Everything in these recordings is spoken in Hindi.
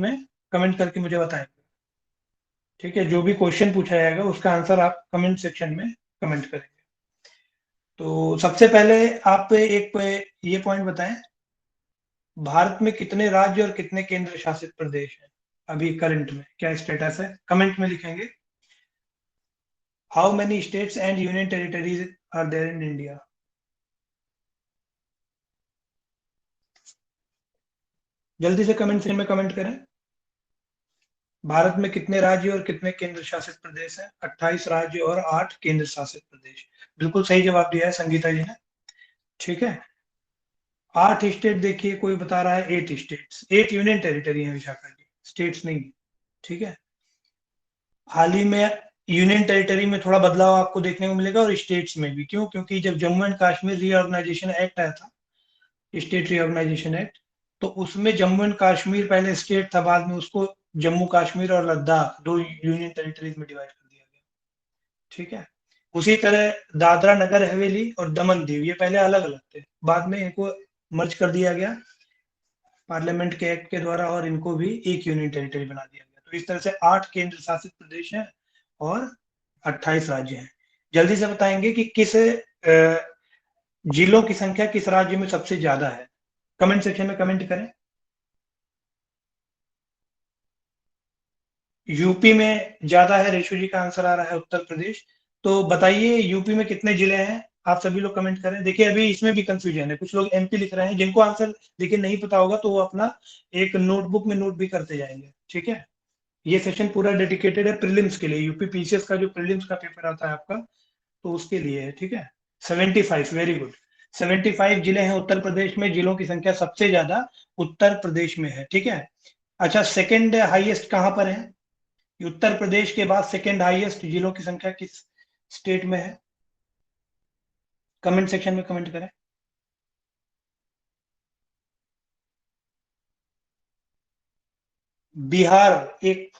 में कमेंट करके मुझे बताएंगे। ठीक है, जो भी क्वेश्चन पूछा जाएगा उसका आंसर आप कमेंट सेक्शन में कमेंट करेंगे। तो सबसे पहले आप एक ये पॉइंट बताएं, भारत में कितने राज्य और कितने केंद्र शासित प्रदेश हैं अभी करंट में, क्या स्टेटस है, कमेंट में लिखेंगे। How many states and union territories are there in India? जल्दी से कमेंट सेक्शन में कमेंट करें। भारत में कितने राज्य और कितने केंद्र शासित प्रदेश हैं? 28 राज्य और 8 केंद्र शासित प्रदेश। बिल्कुल सही जवाब दिया है संगीता जी ने। ठीक है, 8 स्टेट देखिए, कोई बता रहा है 8 स्टेट्स, 8 यूनियन टेरिटरी है विशाखा जी, स्टेट्स नहीं। ठीक है, हाल ही में यूनियन टेरिटरी में थोड़ा बदलाव आपको देखने को मिलेगा और स्टेट्स में भी। क्यों? क्योंकि जब Jammu and Kashmir reorganisation act आया था, स्टेट रीऑर्गेनाइजेशन एक्ट, तो उसमें जम्मू एंड कश्मीर पहले स्टेट था, बाद में उसको जम्मू कश्मीर और लद्दाख 2 यूनियन टेरिटरीज में डिवाइड कर दिया गया। ठीक है, उसी तरह दादरा नगर हवेली और दमन दीव, ये पहले अलग अलग थे, बाद में इनको मर्ज कर दिया गया पार्लियामेंट के एक्ट के द्वारा और इनको भी एक यूनियन टेरिटरी बना दिया गया। तो इस तरह से 8 केंद्र शासित प्रदेश हैं और 28 राज्य हैं। जल्दी से बताएंगे कि किस जिलों की संख्या किस राज्य में सबसे ज्यादा है, कमेंट सेक्शन में कमेंट करें। यूपी में ज्यादा है, रेशु जी का आंसर आ रहा है उत्तर प्रदेश। तो बताइए यूपी में कितने जिले हैं, आप सभी लोग कमेंट करें। देखिए अभी इसमें भी कंफ्यूजन है, कुछ लोग एमपी लिख रहे हैं, जिनको आंसर देखिए नहीं पता होगा तो वो अपना एक नोटबुक में नोट भी करते जाएंगे। ठीक है, ये सेशन पूरा डेडिकेटेड है प्रीलिम्स के लिए, यूपी पीसीएस का जो प्रीलिम्स का पेपर आता है आपका, तो उसके लिए है। ठीक है, 75, वेरी गुड, 75 जिले हैं उत्तर प्रदेश में, जिलों की संख्या सबसे ज्यादा उत्तर प्रदेश में है। ठीक है, अच्छा सेकंड हाईएस्ट कहां पर है? उत्तर प्रदेश के बाद सेकंड हाईएस्ट जिलों की संख्या किस स्टेट में है? कमेंट सेक्शन में कमेंट करें। बिहार, एक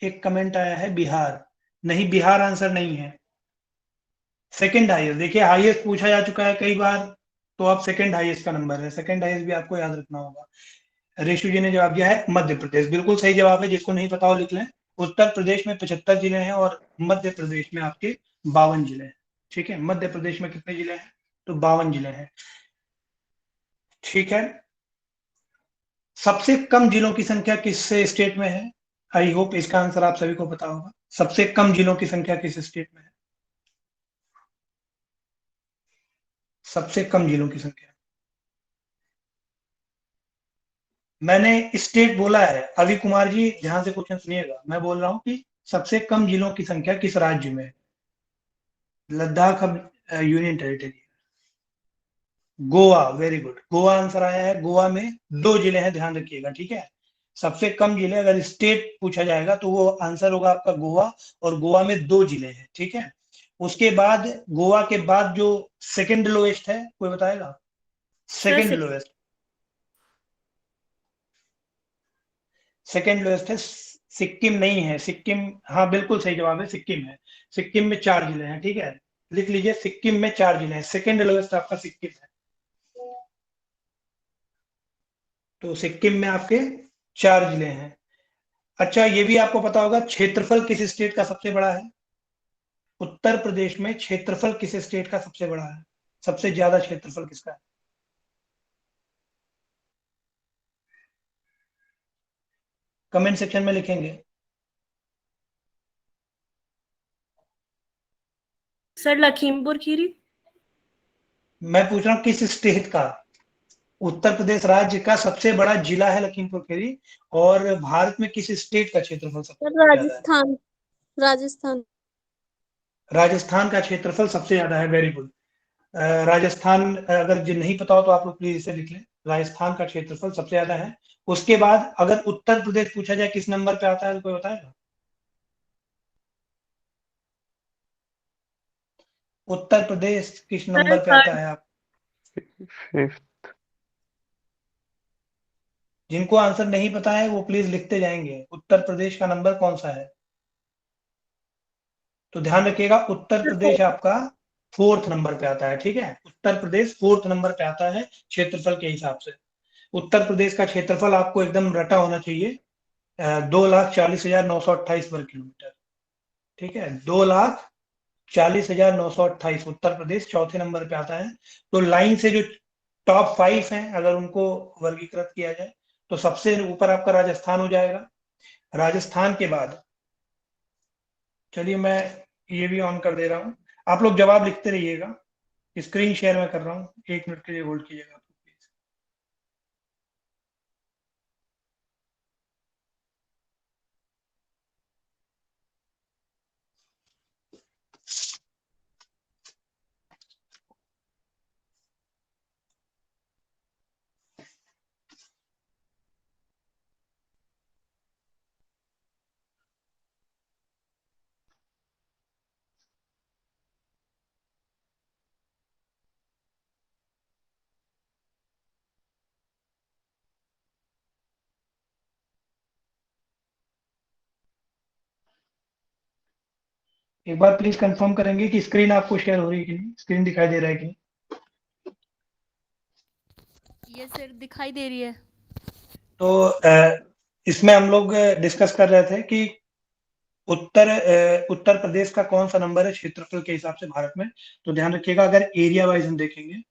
एक कमेंट आया है बिहार, नहीं बिहार आंसर नहीं है, सेकंड हाईएस्ट। देखिए हाईएस्ट पूछा जा चुका है कई बार, तो अब सेकंड हाईएस्ट का नंबर है, सेकंड हाईएस्ट भी आपको याद रखना होगा। रेशु जी ने जवाब दिया है मध्य प्रदेश, बिल्कुल सही जवाब है, जिसको नहीं पता हो लिख लें। उत्तर प्रदेश में 75 जिले हैं और मध्य प्रदेश में आपके 52 जिले हैं। ठीक है, मध्य प्रदेश में कितने जिले हैं? तो 52 जिले हैं। ठीक है, सबसे कम जिलों की संख्या किस स्टेट में है? आई होप इसका आंसर आप सभी को पता होगा। सबसे कम जिलों की संख्या किस स्टेट में है? सबसे कम जिलों की संख्या, मैंने स्टेट बोला है अभी कुमार जी, ध्यान से क्वेश्चन सुनिएगा, मैं बोल रहा हूं कि सबसे कम जिलों की संख्या किस राज्य में है? लद्दाख अब यूनियन टेरिटरी है। Goa, very good, Goa answer आया है। गोवा में 2 जिले हैं, ध्यान रखिएगा। ठीक है, सबसे कम जिले अगर स्टेट पूछा जाएगा तो वो आंसर होगा आपका गोवा, और गोवा में 2 जिले हैं। ठीक है, उसके बाद गोवा के बाद जो सेकंड लोएस्ट है, कोई बताएगा? Sir second lowest, second lowest है सिक्किम, नहीं है सिक्किम, हाँ बिल्कुल सही जवाब है, सिक्किम है। सिक्किम में 4 जिले हैं। ठीक है, लिख लीजिए, सिक्किम में 4 जिले हैं, सेकंड लोएस्ट आपका सिक्किम है। तो सिक्किम में आपके 4 जिले हैं। अच्छा ये भी आपको पता होगा, क्षेत्रफल किस स्टेट का सबसे बड़ा है? उत्तर प्रदेश में क्षेत्रफल किस स्टेट का सबसे बड़ा है? सबसे ज्यादा क्षेत्रफल किसका है? कमेंट सेक्शन में लिखेंगे। सर लखीमपुर खीरी। मैं पूछ रहा हूँ किस स्टेट का, उत्तर प्रदेश राज्य का सबसे बड़ा जिला है लखीमपुर खीरी, और भारत में किस स्टेट का क्षेत्रफल सबसे सर ज्यादा है? राजस्थान, राजस्थान। राजस्थान का क्षेत्रफल सबसे ज्यादा है, वेरी गुड। राजस्थान अगर जो नहीं पता हो तो आप लोग प्लीज इसे लिख लें, राजस्थान का क्षेत्रफल सबसे ज्यादा है। उसके बाद अगर उत्तर प्रदेश पूछा जाए किस नंबर पे आता है, तो कोई बताएगा? उत्तर प्रदेश किस सर नंबर पे आता थर्ड। है आप? 5th। जिनको आंसर नहीं पता है वो प्लीज लिखते जाएंगे, उत्तर प्रदेश का नंबर कौन सा है? तो ध्यान रखिएगा, उत्तर प्रदेश आपका 4th नंबर पे आता है। ठीक है, उत्तर प्रदेश 4th नंबर पे आता है क्षेत्रफल के हिसाब से। उत्तर प्रदेश का क्षेत्रफल आपको एकदम रटा होना चाहिए, 2,40,928 वर्ग किलोमीटर। ठीक है, 2,40,928 उत्तर प्रदेश चौथे नंबर पे आता है। तो लाइन से जो टॉप 5 हैं, अगर उनको वर्गीकृत किया जाए तो सबसे ऊपर आपका राजस्थान हो जाएगा। राजस्थान के बाद, चलिए मैं ये भी ऑन कर दे रहा हूँ, आप लोग जवाब लिखते रहिएगा, स्क्रीन शेयर मैं कर रहा हूँ, 1 मिनट के लिए होल्ड कीजिएगा आप लोग प्लीज। एक बार प्लीज कंफर्म करेंगे कि स्क्रीन आपको शेयर हो रही है कि नहीं, स्क्रीन दिखाई दे रहा है कि नहीं। ये सर दिखाई दे रही है। तो इसमें हम लोग डिस्कस कर रहे थे कि उत्तर प्रदेश का कौन सा नंबर है क्षेत्रफल के हिसाब से भारत में। तो ध्यान रखिएगा, अगर एरिया वाइज हम देखेंगे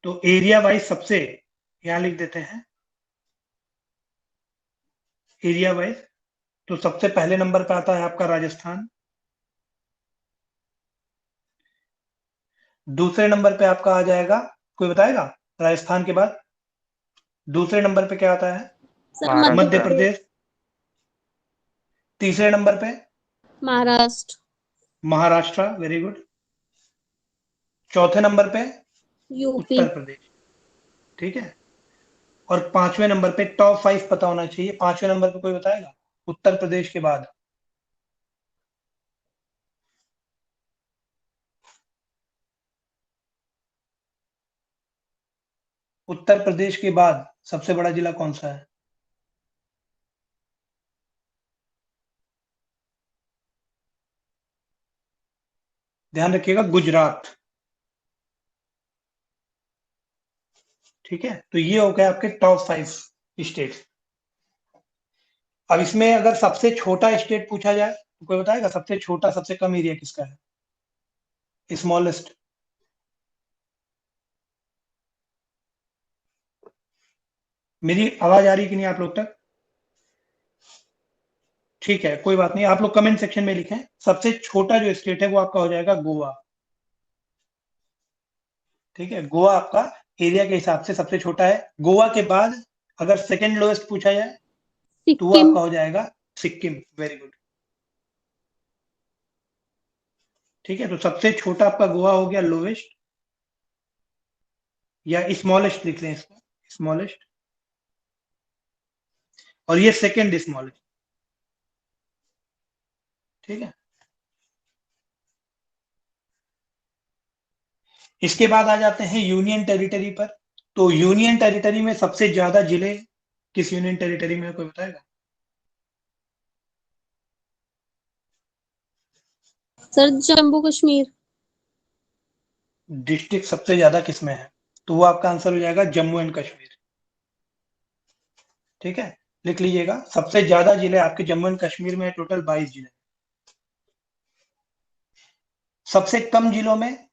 तो एरिया वाइज सबसे, यहां लिख देते हैं एरिया वाइज, तो सबसे पहले नंबर पे आता है आपका राजस्थान। दूसरे नंबर पे आपका आ जाएगा, कोई बताएगा राजस्थान के बाद दूसरे नंबर पे क्या आता है? सर मध्य मध्य महाराष्ट्र। प्रदेश। प्रदेश। तीसरे नंबर पे महाराष्ट्र। Maharashtra, very good. चौथे नंबर पे यूपी। उत्तर प्रदेश। ठीक है, और पांचवें नंबर पे, टॉप 5 पता होना चाहिए, पांचवें नंबर पे कोई बताएगा उत्तर प्रदेश के बाद? उत्तर प्रदेश के बाद सबसे बड़ा जिला कौन सा है? ध्यान रखिएगा, गुजरात। ठीक है, तो ये हो गया आपके टॉप 5 स्टेट। अब इसमें अगर सबसे छोटा स्टेट पूछा जाए तो कोई बताएगा सबसे छोटा, सबसे कम एरिया किसका है? स्मॉलेस्ट। मेरी आवाज आ रही कि नहीं आप लोग तक? ठीक है, कोई बात नहीं, आप लोग कमेंट सेक्शन में लिखें। सबसे छोटा जो स्टेट है वो आपका हो जाएगा गोवा। ठीक है, गोवा आपका एरिया के हिसाब से सबसे छोटा है। गोवा के बाद अगर सेकंड लोएस्ट पूछा जाए तो वो सिक्किम। आपका हो जाएगा सिक्किम। Very good. ठीक है, तो सबसे छोटा आपका गोवा हो गया लोवेस्ट, या स्मॉलेस्ट लिख लें इसको, स्मॉलेस्ट, और ये सेकंड स्मॉलेस्ट। ठीक है, इसके बाद आ जाते हैं यूनियन टेरिटरी पर। तो यूनियन टेरिटरी में सबसे ज्यादा जिले किस यूनियन टेरिटरी में है, कोई बताएगा? सर जम्मू कश्मीर। डिस्ट्रिक्ट सबसे ज्यादा किसमें है? तो वो आपका आंसर हो जाएगा जम्मू एंड कश्मीर। ठीक है, लिख लीजिएगा, सबसे ज्यादा जिले आपके जम्मू एंड कश्मीर में, टोटल 22 जिले। सबसे कम जिलों में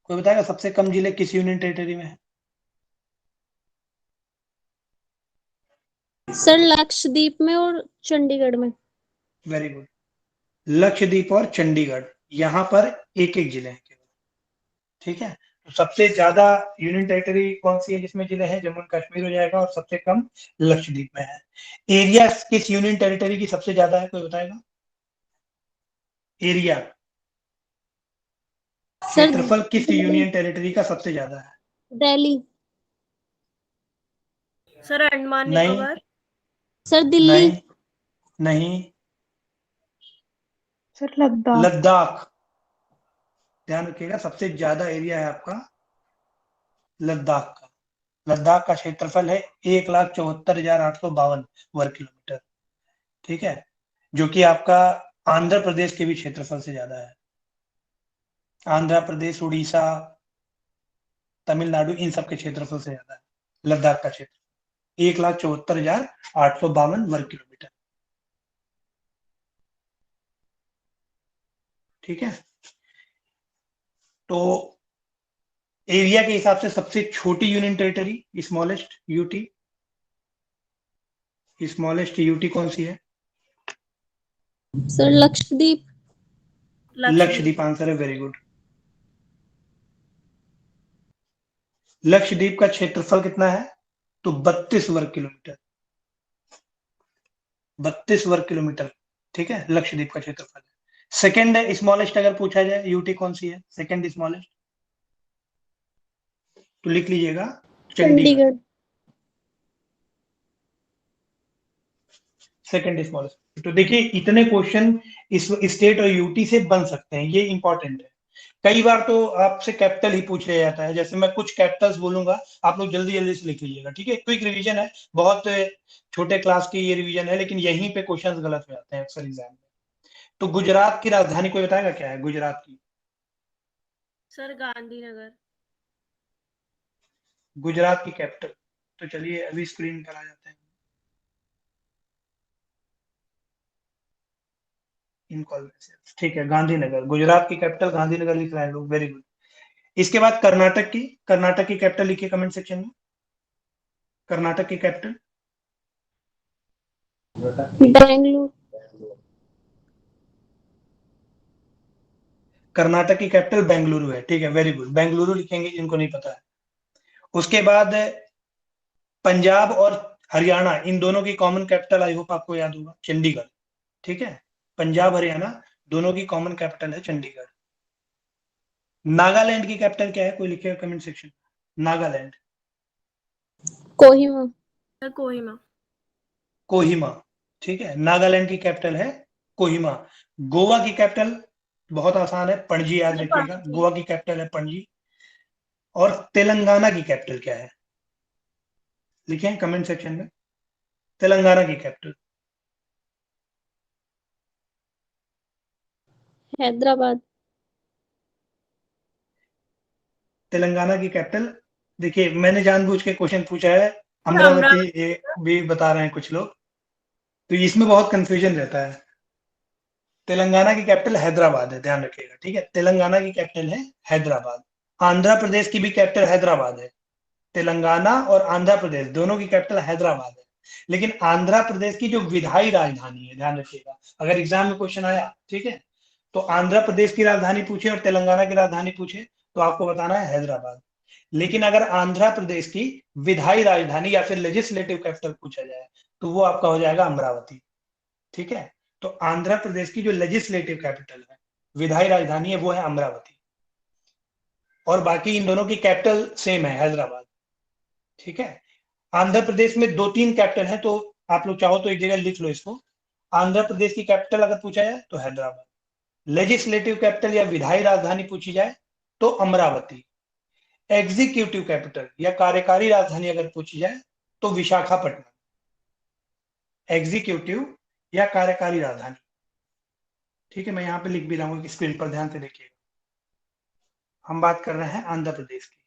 कोई बताएगा सबसे कम जिले किस यूनियन टेरिटरी में है? सर लक्षद्वीप में और चंडीगढ़ में। Very good. लक्षद्वीप और चंडीगढ़, यहां पर एक एक जिले हैं केवल। ठीक है, तो सबसे ज्यादा यूनियन टेरिटरी कौन सी है जिसमें जिले हैं? जम्मू एंड कश्मीर हो जाएगा, और सबसे कम लक्षद्वीप में है। एरिया किस यूनियन टेरिटरी की सबसे ज्यादा है, कोई बताएगा? एरिया, सर क्षेत्रफल किस दिल्ली। यूनियन टेरिटरी का सबसे ज्यादा है? दिल्ली। सर अंडमान नहीं, निकोबार। सर दिल्ली। नहीं, नहीं, सर लद्दाख। लद्दाख। ध्यान रखिएगा, सबसे ज्यादा एरिया है आपका लद्दाख का। लद्दाख का क्षेत्रफल है 1,74,852 वर्ग किलोमीटर। ठीक है, जो कि आपका आंध्र प्रदेश के भी क्षेत्रफल से ज्यादा है। आंध्र प्रदेश, उड़ीसा, तमिलनाडु, इन सब के क्षेत्रफल से ज्यादा है लद्दाख का क्षेत्र, 1,74,852 वर्ग किलोमीटर। ठीक है, तो एरिया के हिसाब से सबसे छोटी union territory, smallest UT, smallest UT कौन सी है? सर लक्षद्वीप। लक्षद्वीप आंसर है, वेरी गुड। लक्षद्वीप का क्षेत्रफल कितना है? तो 32 वर्ग किलोमीटर, 32 वर्ग किलोमीटर। ठीक है, लक्षद्वीप का क्षेत्रफल है। सेकंड स्मॉलेस्ट अगर पूछा जाए यूटी कौन सी है सेकंड स्मॉलेस्ट, तो लिख लीजिएगा चंडीगढ़, चंडीगढ़। Second smallest. तो देखिए इतने क्वेश्चन इस स्टेट और यूटी से बन सकते हैं, ये इंपॉर्टेंट है। कई बार तो आपसे कैपिटल ही पूछ लिया जाता है, जैसे मैं कुछ कैपिटल्स बोलूंगा, आप लोग जल्दी जल्दी से लिख लीजिएगा। ठीक है, क्विक रिवीजन है, बहुत छोटे क्लास की ये रिवीजन है, लेकिन यहीं पे क्वेश्चंस गलत हो जाते हैं अक्सर एग्जाम में। तो गुजरात की राजधानी कोई बताएगा क्या है गुजरात की? सर गांधीनगर। गुजरात की कैपिटल, तो चलिए अभी स्क्रीन पर आ जाते हैं। इन कॉल, ठीक है, गांधीनगर गुजरात की कैपिटल, गांधीनगर लिख रहे हैं लोग, वेरी गुड। इसके बाद कर्नाटक की कैपिटल लिखिए कमेंट सेक्शन में, कर्नाटक की कैपिटल। बेंगलुरु। कर्नाटक की कैपिटल बेंगलुरु है, ठीक है, वेरी गुड, बेंगलुरु लिखेंगे जिनको नहीं पता है। उसके बाद पंजाब और हरियाणा, इन दोनों की कॉमन कैपिटल आई होप आपको याद होगा, चंडीगढ़। ठीक है, पंजाब हरियाणा दोनों की कॉमन कैपिटल है चंडीगढ़। नागालैंड की कैपिटल क्या है, कोई लिखेगा comment section. Nagaland, Kohima. Sir Kohima. Kohima. ठीक है, नागालैंड की कैपिटल है कोहिमा। गोवा की कैपिटल बहुत आसान है, पणजी, याद रखिएगा, गोवा की कैपिटल है पणजी। और तेलंगाना की कैपिटल क्या है, लिखें कमेंट सेक्शन में, तेलंगाना की कैपिटल। हैदराबाद। तेलंगाना की कैपिटल, देखिए मैंने जानबूझ के क्वेश्चन पूछा है, सर अमरावती ये भी बता रहे हैं कुछ लोग, तो इसमें बहुत कंफ्यूजन रहता है। तेलंगाना की कैपिटल हैदराबाद है, ध्यान रखिएगा। ठीक है, तेलंगाना की कैपिटल है हैदराबाद। आंध्र प्रदेश की भी कैपिटल हैदराबाद है। तेलंगाना और आंध्र प्रदेश दोनों की कैपिटल हैदराबाद है, लेकिन आंध्र प्रदेश की जो विधायी राजधानी है, ध्यान रखिएगा, अगर एग्जाम में क्वेश्चन आया, ठीक है, तो आंध्र प्रदेश की राजधानी पूछे और तेलंगाना की राजधानी पूछे, तो आपको बताना है हैदराबाद। लेकिन अगर आंध्र प्रदेश की विधायी राजधानी या फिर लेजिस्लेटिव कैपिटल पूछा जाए, तो वो आपका हो जाएगा अमरावती। ठीक है, तो आंध्र प्रदेश की जो लेजिस्लेटिव कैपिटल है, विधायी राजधानी है, वो है अमरावती। और बाकी इन दोनों की कैपिटल सेम है, हैदराबाद। ठीक है, आंध्र प्रदेश में 2-3 कैपिटल है, तो आप लोग चाहो तो एक जगह लिख लो इसको। आंध्र प्रदेश की कैपिटल अगर पूछा जाए तो हैदराबाद, लेजिस्लेटिव कैपिटल या विधायी राजधानी पूछी जाए तो अमरावती, एग्जीक्यूटिव कैपिटल या कार्यकारी राजधानी अगर पूछी जाए तो विशाखापट्टनम, एग्जीक्यूटिव या कार्यकारी राजधानी। ठीक है, मैं यहां पे लिख भी रहा हूं, स्क्रीन पर ध्यान से देखिएगा, हम बात कर रहे हैं आंध्र प्रदेश की।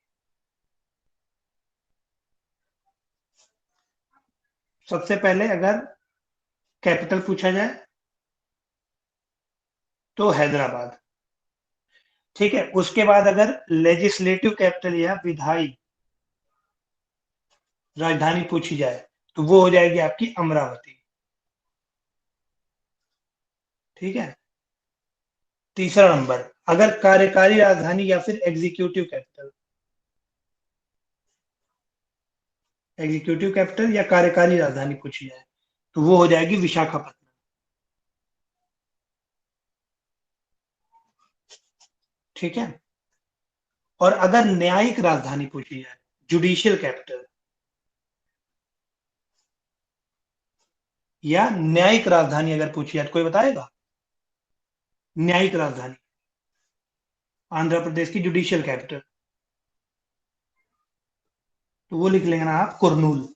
सबसे पहले अगर कैपिटल पूछा जाए तो हैदराबाद। ठीक है, उसके बाद अगर लेजिस्लेटिव कैपिटल या विधायी राजधानी पूछी जाए तो वो हो जाएगी आपकी अमरावती। ठीक है, तीसरा नंबर, अगर कार्यकारी राजधानी या फिर एग्जीक्यूटिव कैपिटल, एग्जीक्यूटिव कैपिटल या कार्यकारी राजधानी पूछी जाए तो वो हो जाएगी विशाखापट्टनम। ठीक है, और अगर न्यायिक राजधानी पूछी जाए, जुडिशियल कैपिटल या न्यायिक राजधानी अगर पूछी जाए, तो कोई बताएगा? न्यायिक राजधानी, आंध्र प्रदेश की जुडिशियल कैपिटल, तो वो लिख लेना आप कुर्नूल।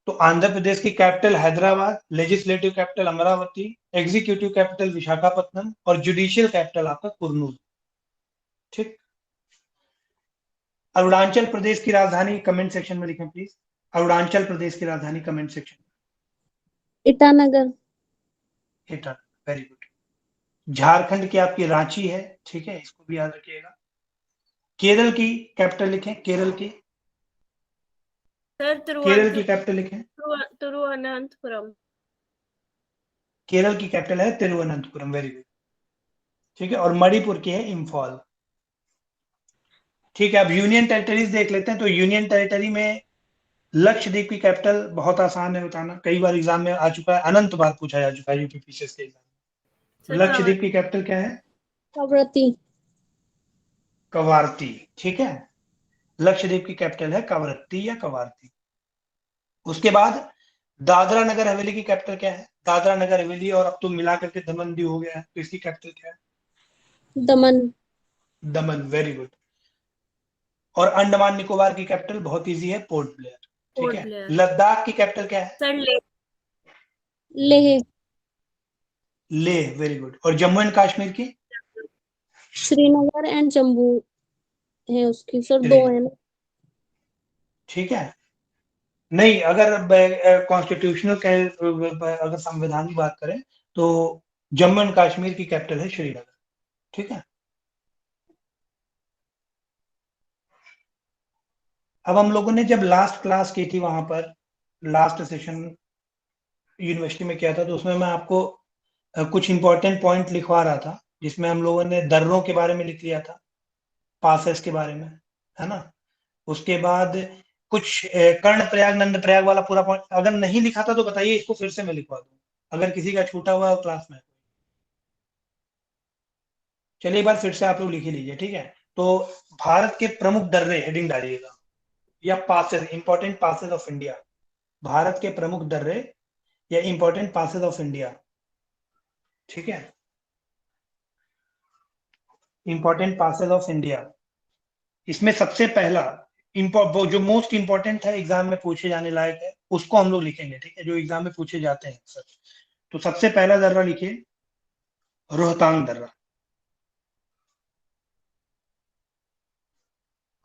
तो आंध्र प्रदेश की capital Hyderabad, legislative capital Amravati, executive capital Visakhapatnam और जुडिशियल कैपिटल आपका कुर्नूल। ठीक। अरुणाचल प्रदेश की राजधानी कमेंट सेक्शन में लिखें प्लीज। अरुणाचल प्रदेश की राजधानी comment section. Itanagar. Very good. Jharkhand की आपकी रांची है, ठीक है, इसको भी याद रखिएगा। केरल की कैपिटल लिखें, केरल की। सर केरल की कैपिटल लिखें। तिरुवनंतपुरम। केरल की कैपिटल है तिरुवनंतपुरम, वेरी गुड। ठीक है, और मणिपुर की है इम्फाल। ठीक है, अब यूनियन टेरिटरीज देख लेते हैं। तो यूनियन टेरिटरी में लक्षद्वीप की कैपिटल बहुत आसान है बताना, कई बार एग्जाम में आ चुका है, अनंत बार पूछा जा चुका है यूपीपीसीएस के एग्जाम में। सर लक्षद्वीप की कैपिटल क्या है? कवरत्ती। कवारती। ठीक है, लक्षद्वीप की कैपिटल है कवरत्ती या कवारती। उसके बाद दादरा नगर हवेली की कैपिटल क्या है? दादरा नगर हवेली और अब तो मिला करके दमन दीव हो गया है, तो इसकी कैपिटल क्या है? दमन। दमन, वेरी गुड। और अंडमान निकोबार की कैपिटल बहुत इजी है, पोर्ट ब्लेयर। ठीक पोर्ट है, ब्लेयर। लद्दाख की कैपिटल क्या है? Sir Leh. Leh, very good. और जम्मू एंड कश्मीर की? श्रीनगर एंड जम्मू है उसकी सर, दो है ना। ठीक है, नहीं, अगर कॉन्स्टिट्यूशनल अगर संविधान की बात करें तो जम्मू एंड कश्मीर की कैपिटल है श्रीनगर। ठीक है, अब हम लोगों ने जब लास्ट क्लास की थी वहां पर, लास्ट सेशन यूनिवर्सिटी में किया था, तो उसमें मैं आपको कुछ इंपॉर्टेंट पॉइंट लिखवा रहा था, जिसमें हम लोगों ने दर्रों के बारे में लिख लिया था, पासेस के बारे में, है ना। उसके बाद कुछ कर्ण प्रयाग नंद प्रयाग वाला पूरा पॉइंट अगर नहीं लिखा था तो बताइए, इसको फिर से मैं लिखवा दूं अगर किसी का छूटा हुआ है क्लास में। चलिए एक बार फिर से आप लोग लिख ही लीजिए, ठीक है। तो भारत के प्रमुख दर्रे हेडिंग डालिएगा, या passes, important passes of India. Bharat के प्रमुख दर्रे या इंपॉर्टेंट पासेस ऑफ इंडिया। ठीक है, इंपॉर्टेंट पासेस ऑफ इंडिया। इसमें सबसे पहला वो जो मोस्ट इंपॉर्टेंट है, एग्जाम में पूछे जाने लायक है, उसको हम लोग लिखेंगे, ठीक है, जो एग्जाम में पूछे जाते हैं सर। तो सबसे पहला दर्रा लिखिए, रोहतांग दर्रा।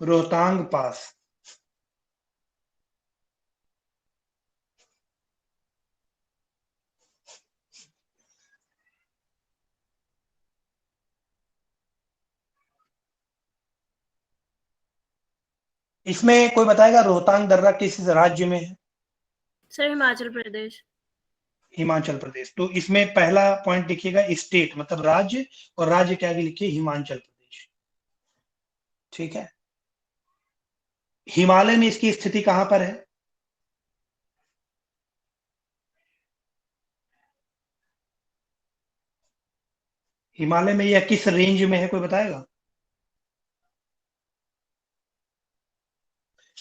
रोहतांग पास। इसमें कोई बताएगा रोहतांग दर्रा किस राज्य में है? सर हिमाचल प्रदेश। हिमाचल प्रदेश। तो इसमें पहला पॉइंट लिखिएगा स्टेट, मतलब राज्य, और राज्य के आगे लिखिए हिमाचल प्रदेश। ठीक है, हिमालय में इसकी स्थिति कहां पर है? हिमालय में यह किस रेंज में है, कोई बताएगा?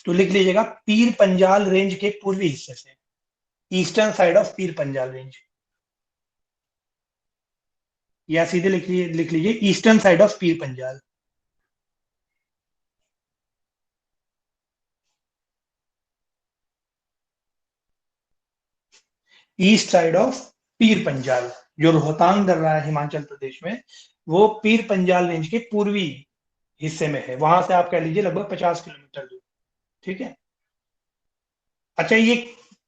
तो लिख लीजिएगा पीर पंजाल रेंज के पूर्वी हिस्से से, eastern side of Pir Panjal range, या सीधे लिख लीजिए eastern side of Pir Panjal. East side of Pir Panjal, जो रोहतांग दर्रा है हिमाचल प्रदेश में, वो पीर पंजाल रेंज के पूर्वी हिस्से में है। वहां से आप कह लीजिए लगभग 50 किलोमीटर दूर। ठीक है, अच्छा, ये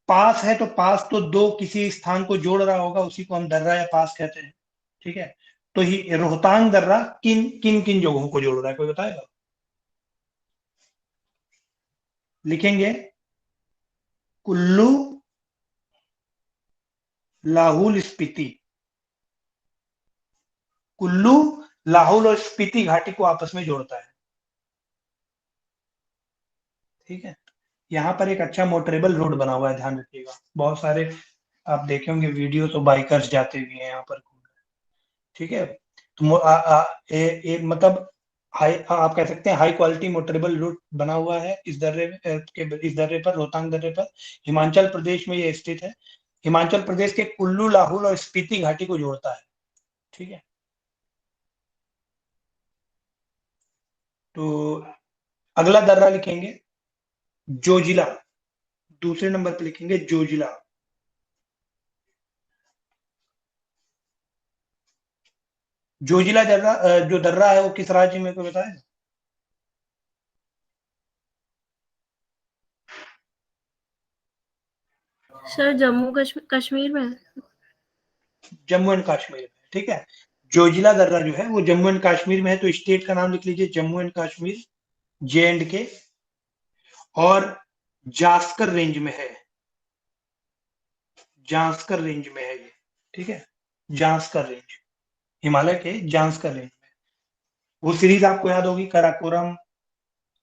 पास है, तो पास तो दो किसी स्थान को जोड़ रहा होगा, उसी को हम दर्रा या पास कहते हैं। ठीक है, तो ये रोहतांग दर्रा किन किन किन जगहों को जोड़ रहा है, कोई बताएगा? लिखेंगे कुल्लू, लाहौल स्पीति। कुल्लू, लाहौल और स्पीति घाटी को आपस में जोड़ता है। ठीक है, यहाँ पर एक अच्छा मोटरेबल रोड बना हुआ है, ध्यान रखिएगा। बहुत सारे आप देखे होंगे वीडियो, तो बाइकर्स जाते भी हैं यहाँ पर। ठीक है, तो मतलब हाई, आप कह सकते हैं हाई क्वालिटी मोटरेबल रूट बना हुआ है इस दर्रे में, इस दर्रे पर, रोहतांग दर्रे पर। हिमाचल प्रदेश में ये स्थित है। हिमाचल प्रदेश के कुल्लू, लाहौल और स्पीति घाटी को जोड़ता है। ठीक है, तो अगला दर्रा लिखेंगे जोजिला। दूसरे नंबर पर लिखेंगे जोजिला। जोजिला दर्रा जो दर्रा है वो किस राज्य में, को बताएगा? सर जम्मू कश्मीर में है। जम्मू एंड कश्मीर में, ठीक है। जोजिला दर्रा जो है वो जम्मू एंड कश्मीर में है, तो स्टेट का नाम लिख लीजिए जम्मू एंड कश्मीर, J&K, और जास्कर रेंज में है, जास्कर रेंज में है ये, ठीक है। जास्कर रेंज, हिमालय के जास्कर रेंज में। वो सीरीज आपको याद होगी, काराकोरम,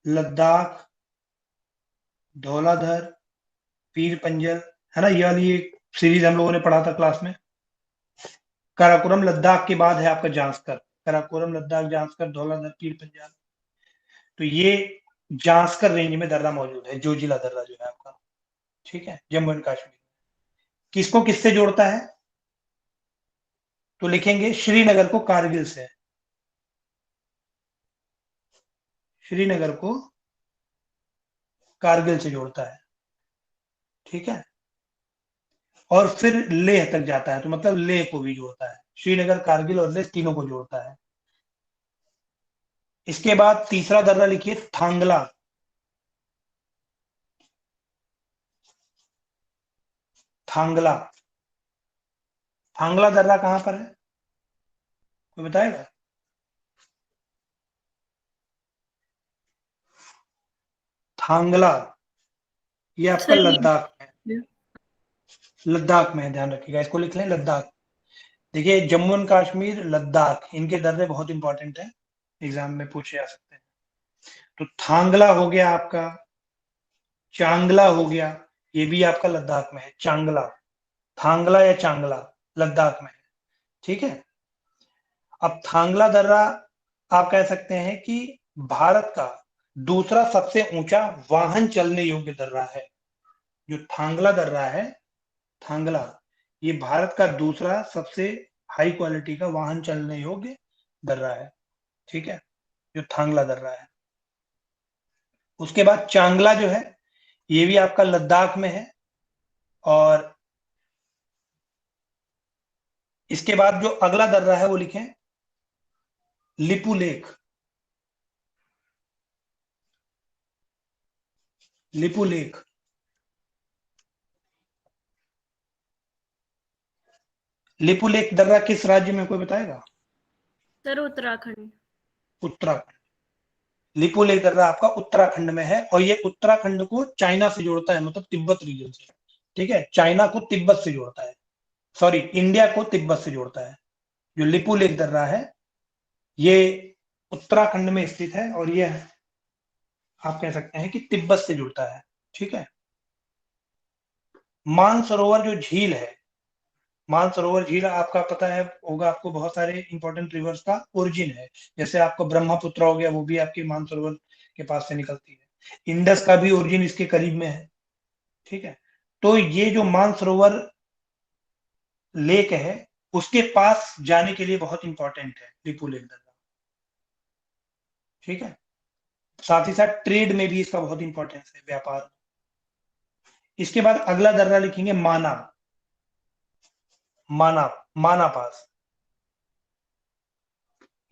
लद्दाख, धौलाधर, पीर पंजल, है ना, ये वाली एक सीरीज हम लोगों ने पढ़ा था क्लास में। काराकोरम लद्दाख के बाद है आपका जास्कर, काराकोरम लद्दाख जास्कर धौलाधर पीर पंजाल, तो ये जास्कर रेंज में दर्रा मौजूद है, जोजिला दर्रा जो है आपका, ठीक है, जम्मू एंड कश्मीर। किसको किससे जोड़ता है? तो लिखेंगे श्रीनगर को कारगिल से, श्रीनगर को कारगिल से जोड़ता है, ठीक है। और फिर लेह तक जाता है, तो मतलब लेह को भी जोड़ता है, श्रीनगर, कारगिल और लेह तीनों को जोड़ता है। इसके बाद तीसरा दर्रा लिखिए थांगला, थांगला, थांगला दर्रा कहां पर है, कोई बताएगा? थांगला, ये आपका सर लद्दाख में, ये- लद्दाख में है, ध्यान रखिएगा, इसको लिख लें लद्दाख। देखिए जम्मू एंड कश्मीर, लद्दाख, इनके दर्रे बहुत इंपॉर्टेंट है, एग्जाम में पूछे जा सकते हैं। तो थांगला हो गया आपका, चांगला हो गया, ये भी आपका लद्दाख में है, चांगला, थांगला या चांगला लद्दाख में है, ठीक है। अब थांगला दर्रा आप कह सकते हैं कि भारत का दूसरा सबसे ऊंचा वाहन चलने योग्य दर्रा है। जो थांगला दर्रा है, थांगला, ये भारत का दूसरा सबसे हाई क्वालिटी का वाहन चलने योग्य दर्रा है, ठीक है, जो थांगला दर्रा है। उसके बाद चांगला जो है, ये भी आपका लद्दाख में है। और इसके बाद जो अगला दर्रा है वो लिखें Lipu lake, Lipu lake, Lipu lake दर्रा किस राज्य में, कोई बताएगा? सर उत्तराखंड। उत्तराखंड, लिपू लेक दर्रा आपका उत्तराखंड में है, और ये उत्तराखंड को चाइना से जोड़ता है, मतलब तिब्बत रीजन से, ठीक है, चाइना को तिब्बत से जोड़ता है, सॉरी इंडिया को तिब्बत से जोड़ता है। जो लिपू लेक दर्रा है ये उत्तराखंड में स्थित है, और ये आप कह सकते हैं कि तिब्बत से जुड़ता है, ठीक है। मानसरोवर जो झील है, मानसरोवर झील आपका पता है होगा आपको, बहुत सारे इंपॉर्टेंट रिवर्स का ओरिजिन है, जैसे आपको ब्रह्मपुत्र हो गया, वो भी आपकी मानसरोवर के पास से निकलती है। इंडस का भी ओरिजिन इसके करीब में है, ठीक है। तो ये जो मानसरोवर लेक है, उसके पास जाने के लिए बहुत इंपॉर्टेंट है लिपू लेक दर्रा, ठीक है। साथ ही साथ ट्रेड में भी इसका बहुत इंपॉर्टेंस है, व्यापार। इसके बाद अगला दर्रा लिखेंगे माना, माना, माना पास,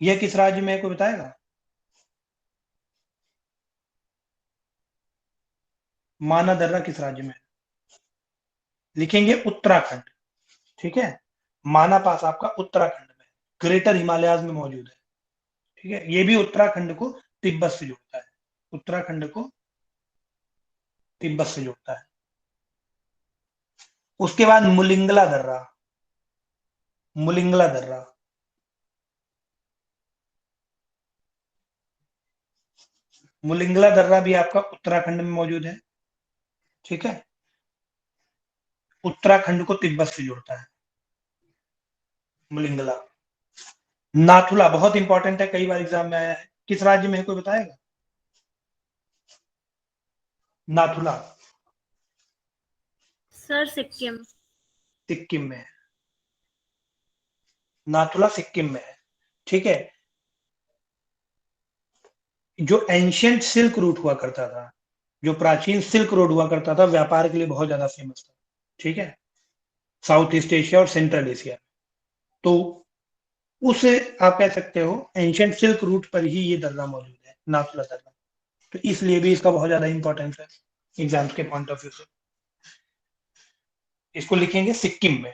यह किस राज्य में है, कोई बताएगा? माना दर्रा किस राज्य में है? लिखेंगे उत्तराखंड, ठीक है। माना पास आपका उत्तराखंड में, ग्रेटर हिमालयाज में मौजूद है, ठीक है। ये भी उत्तराखंड को तिब्बत से जोड़ता है, उत्तराखंड को तिब्बत से जोड़ता है। उसके बाद मुलिंगला दर्रा, मुलिंगला दर्रा, मुलिंगला दर्रा भी आपका उत्तराखंड में मौजूद है, ठीक है, उत्तराखंड को तिब्बत से जोड़ता है, मुलिंगला। नाथुला बहुत इंपॉर्टेंट है, कई बार एग्जाम में आया है, किस राज्य में है, कोई बताएगा? नाथुला सर सिक्किम। सिक्किम में है, नाथुला सिक्किम में है, ठीक है। जो एंशियंट सिल्क रूट हुआ करता था, जो प्राचीन सिल्क रोड हुआ करता था, व्यापार के लिए बहुत ज्यादा फेमस था, ठीक है, साउथ ईस्ट एशिया और सेंट्रल एशिया। तो उस आप कह सकते हो एंशियंट सिल्क रूट पर ही ये दर्रा मौजूद है, नाथुला दर्रा। तो इसलिए भी इसका बहुत ज्यादा इंपॉर्टेंस है एग्जाम्स के पॉइंट ऑफ व्यू से। इसको लिखेंगे सिक्किम में।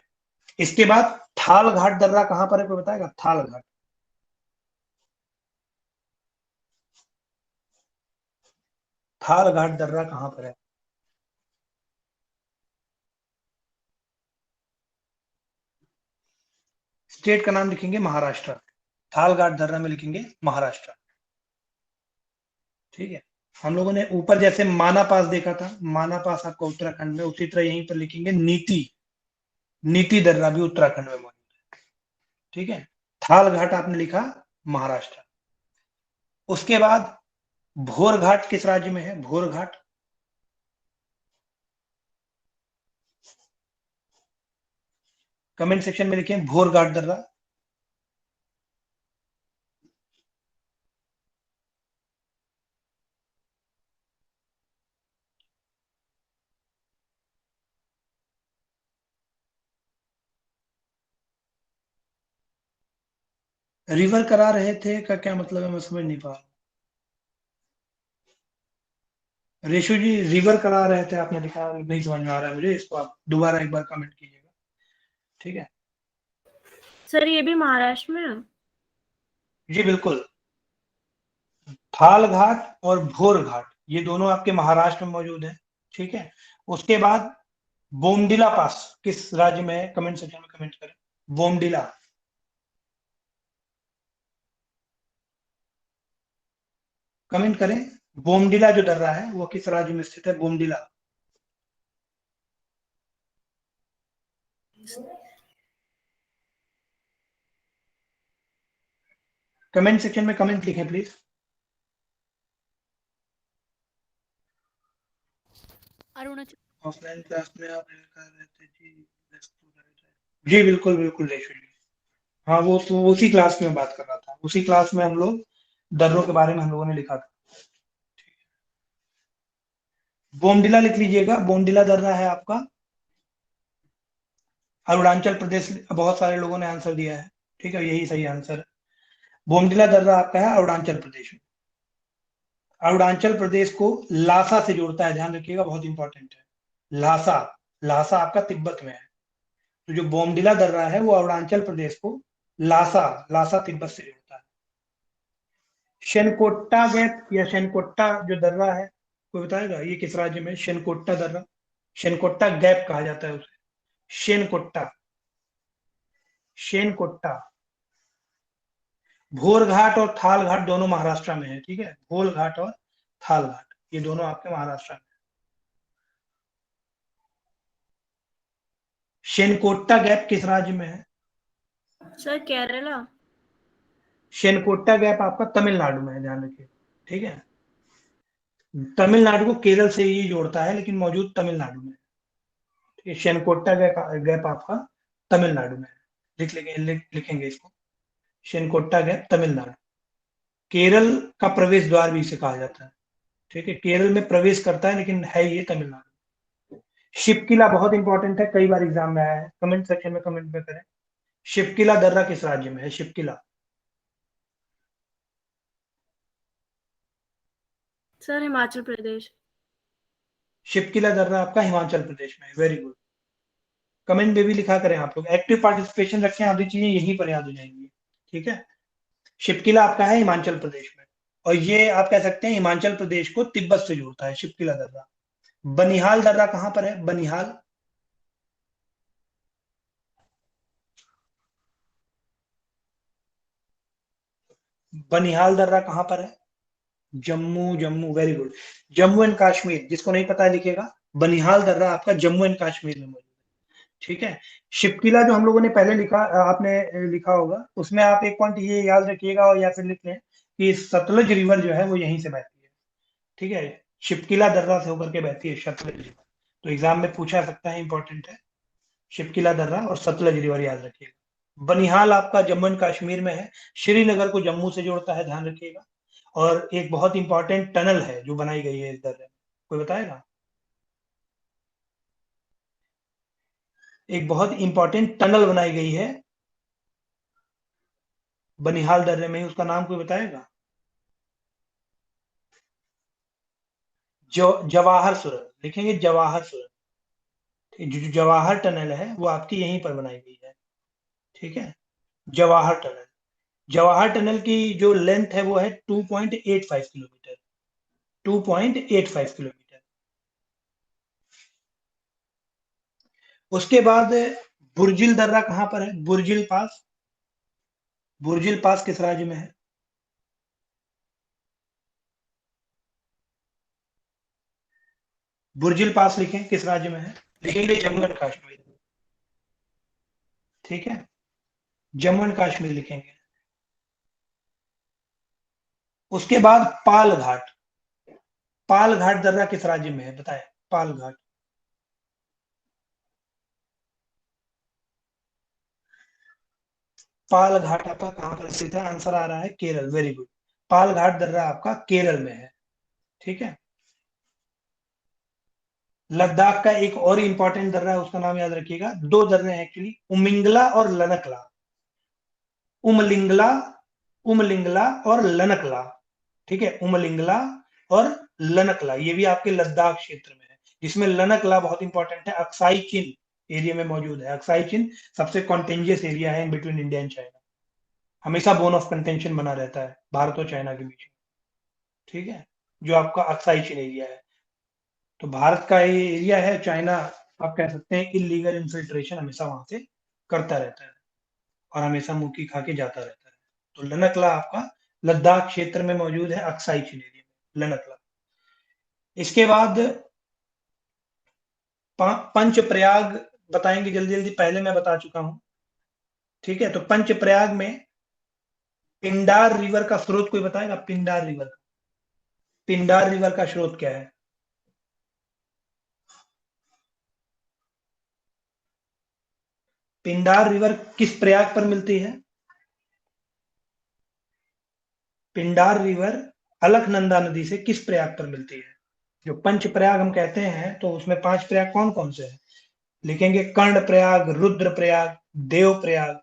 इसके बाद थाल घाट दर्रा कहां पर है, कोई बताएगा? थाल घाट, थाल घाट दर्रा कहां पर है? स्टेट का नाम लिखेंगे महाराष्ट्र। थाल घाट दर्रा में लिखेंगे महाराष्ट्र। ठीक है। हम लोगों ने ऊपर जैसे माना पास देखा था, माना पास आपका उत्तराखंड में, उसी तरह यहीं पर लिखेंगे नीति, नीति दर्रा भी उत्तराखंड में मौजूद है। ठीक है। थाल घाट आपने लिखा महाराष्ट्र। उसके बाद भोर घाट किस राज्य में है? भोर घाट, कमेंट सेक्शन में लिखें भोर घाट दर्रा। रिवर करा रहे थे का क्या मतलब है, मैं समझ नहीं पा रहा। रेशु जी रिवर करा रहे थे आपने लिखा, नहीं समझ में आ रहा है मुझे, इसको आप दोबारा एक बार कमेंट कीजिएगा। ठीक है। सर ये भी महाराष्ट्र में है? जी बिल्कुल, थाल घाट और भोर घाट ये दोनों आपके महाराष्ट्र में मौजूद है। ठीक है। उसके बाद बोमडिला पास किस राज्य में है, कमेंट सेक्शन में कमेंट करें। बोमडिला, कमेंट करें। बोमडिला जो दर्रा है वो किस राज्य में स्थित है? बोमडिला। कमेंट सेक्शन में कमेंट लिखें प्लीज। अरुणाचल। ऑफलाइन क्लास में आप कर रहे थे जी, जी बिल्कुल बिल्कुल रेशु जी। हाँ वो तो उसी क्लास में बात कर रहा था, उसी क्लास में हम लोग दर्रों के बारे में हम लोगों ने लिखा था। बोमडिला लिख लीजिएगा, बोमडिला दर्रा है आपका अरुणाचल प्रदेश। बहुत सारे लोगों ने आंसर दिया है। ठीक है, यही सही आंसर है। बोमडिला दर्रा आपका है अरुणाचल प्रदेश में। अरुणाचल प्रदेश को लासा से जोड़ता है, ध्यान रखिएगा, बहुत इंपॉर्टेंट है। लासा, लासा आपका तिब्बत में है। तो जो बोमडिला दर्रा है वो अरुणाचल प्रदेश को लासा, लासा तिब्बत से जोड़ता है। शेनकोट्टा गैप या शेनकोट्टा जो दर्रा है, कोई बताएगा ये किस राज्य में? शेनकोट्टा दर्रा, शेनकोट्टा गैप कहा जाता है उसे। शेनकोट्टा, शेनकोट्टा। भोर घाट और थाल घाट दोनों महाराष्ट्र में है। ठीक है, भोर घाट और थाल घाट ये दोनों आपके महाराष्ट्र में। शेनकोट्टा गैप किस राज्य में है? सर केरला। शेनकोट्टा गैप आपका तमिलनाडु में है, ध्यान रखिए। ठीक है, तमिलनाडु को केरल से ही जोड़ता है लेकिन मौजूद तमिलनाडु में है। ठीक है, शेनकोट्टा गैप आपका तमिलनाडु में है। लिखेंगे इसको, शेनकोट्टा गैप तमिलनाडु। केरल का प्रवेश द्वार भी इसे कहा जाता है। ठीक है, केरल में प्रवेश करता है लेकिन है ये तमिलनाडु। शिवकिला बहुत इंपॉर्टेंट है, कई बार एग्जाम में आया है, कमेंट सेक्शन में कमेंट में करें। शिवकिला दर्रा किस राज्य में है? शिवकिला, सर हिमाचल प्रदेश। शिवकिला दर्रा आपका हिमाचल प्रदेश में है। वेरी गुड, कमेंट में भी लिखा करें आप लोग, एक्टिव पार्टिसिपेशन रखें, आधी चीजें यहीं पर याद हो जाएंगी। ठीक है, शिवकिला आपका है हिमाचल प्रदेश में, और ये आप कह सकते हैं हिमाचल प्रदेश को तिब्बत से जोड़ता है शिवकिला दर्रा। बनिहाल दर्रा कहां पर है? बनिहाल, बनिहाल दर्रा कहां पर है? Jammu, Jammu, very good. Jammu and Kashmir, जिसको नहीं पता है लिखेगा, बनिहाल दर्रा आपका जम्मू एंड कश्मीर में मौजूद है। ठीक है, शिवकिला जो हम लोगों ने पहले लिखा, आपने लिखा होगा, उसमें आप एक पॉइंट ये याद रखिएगा और या फिर लिख लें कि सतलज रिवर जो है वो यहीं से बहती है। ठीक है, शिवकिला दर्रा से होकर के बहती है सतलज रिवर। तो एग्जाम में पूछा सकता है, इंपॉर्टेंट है। शिवकिला दर्रा और सतलज रिवर याद रखिएगा। बनिहाल आपका जम्मू एंड कश्मीर में है, श्रीनगर को जम्मू से जोड़ता है, ध्यान रखिएगा। और एक बहुत इंपॉर्टेंट टनल है जो बनाई गई है इस दर्रे में, कोई बताएगा? एक बहुत इंपॉर्टेंट टनल बनाई गई है बनिहाल दर्रे में ही, उसका नाम कोई बताएगा? जवाहर सुरंग लिखेंगे, जवाहर सुरंग। जो जवाहर टनल है वो आपकी यहीं पर बनाई गई है, ठीक है, जवाहर टनल। जवाहर टनल की जो लेंथ है वो है 2.85 किलोमीटर, 2.85 किलोमीटर। उसके बाद बुर्जिल दर्रा कहां पर है? बुर्जिल पास, बुर्जिल पास किस राज्य में है? बुर्जिल पास लिखें, किस राज्य में है? लिखेंगे जम्मू एंड कश्मीर, ठीक है, जम्मू एंड कश्मीर लिखेंगे। उसके बाद पाल घाट, पाल घाट दर्रा किस राज्य में है बताएं? पाल घाट, पाल घाट आपका कहां पर स्थित है? आंसर आ रहा है केरल, वेरी गुड। पाल घाट दर्रा आपका केरल में है, ठीक है। लद्दाख का एक और इंपॉर्टेंट दर्रा है, उसका नाम याद रखिएगा। दो दर्रे हैं एक्चुअली, उमिंगला और लनकला। उमलिंगला, उमलिंगला और लनकला, ठीक है, उमलिंगला और लनकला, ये भी आपके लद्दाख क्षेत्र में है, जिसमें लनकला बहुत इंपॉर्टेंट है, अक्साई चिन एरिया में मौजूद है। अक्साई चिन सबसे कॉन्टेंजियस एरिया है in between India and China, हमेशा बोन ऑफ कंटेंशन बना रहता है भारत और चाइना के बीच में, ठीक है, जो आपका अक्साई चिन एरिया है। तो भारत का ये एरिया है, चाइना आप कह सकते हैं इलीगल इन्फिल्ट्रेशन हमेशा वहां से करता रहता है और हमेशा मुंह की खा के जाता रहता है। तो लनकला आपका लद्दाख क्षेत्र में मौजूद है, अक्साई चिन एरिया में लनकला। इसके बाद पंच प्रयाग बताएंगे जल्दी जल्दी, पहले मैं बता चुका हूं, ठीक है। तो पंच प्रयाग में पिंडार रिवर का स्रोत कोई बताएगा? पिंडार रिवर, पिंडार रिवर का स्रोत क्या है? पिंडार रिवर किस प्रयाग पर मिलती है? पिंडार रिवर अलकनंदा नदी से किस प्रयाग पर मिलती है? जो पंच प्रयाग हम कहते हैं तो उसमें 5 प्रयाग कौन कौन से हैं? लिखेंगे कर्ण प्रयाग, रुद्र प्रयाग, देव प्रयाग,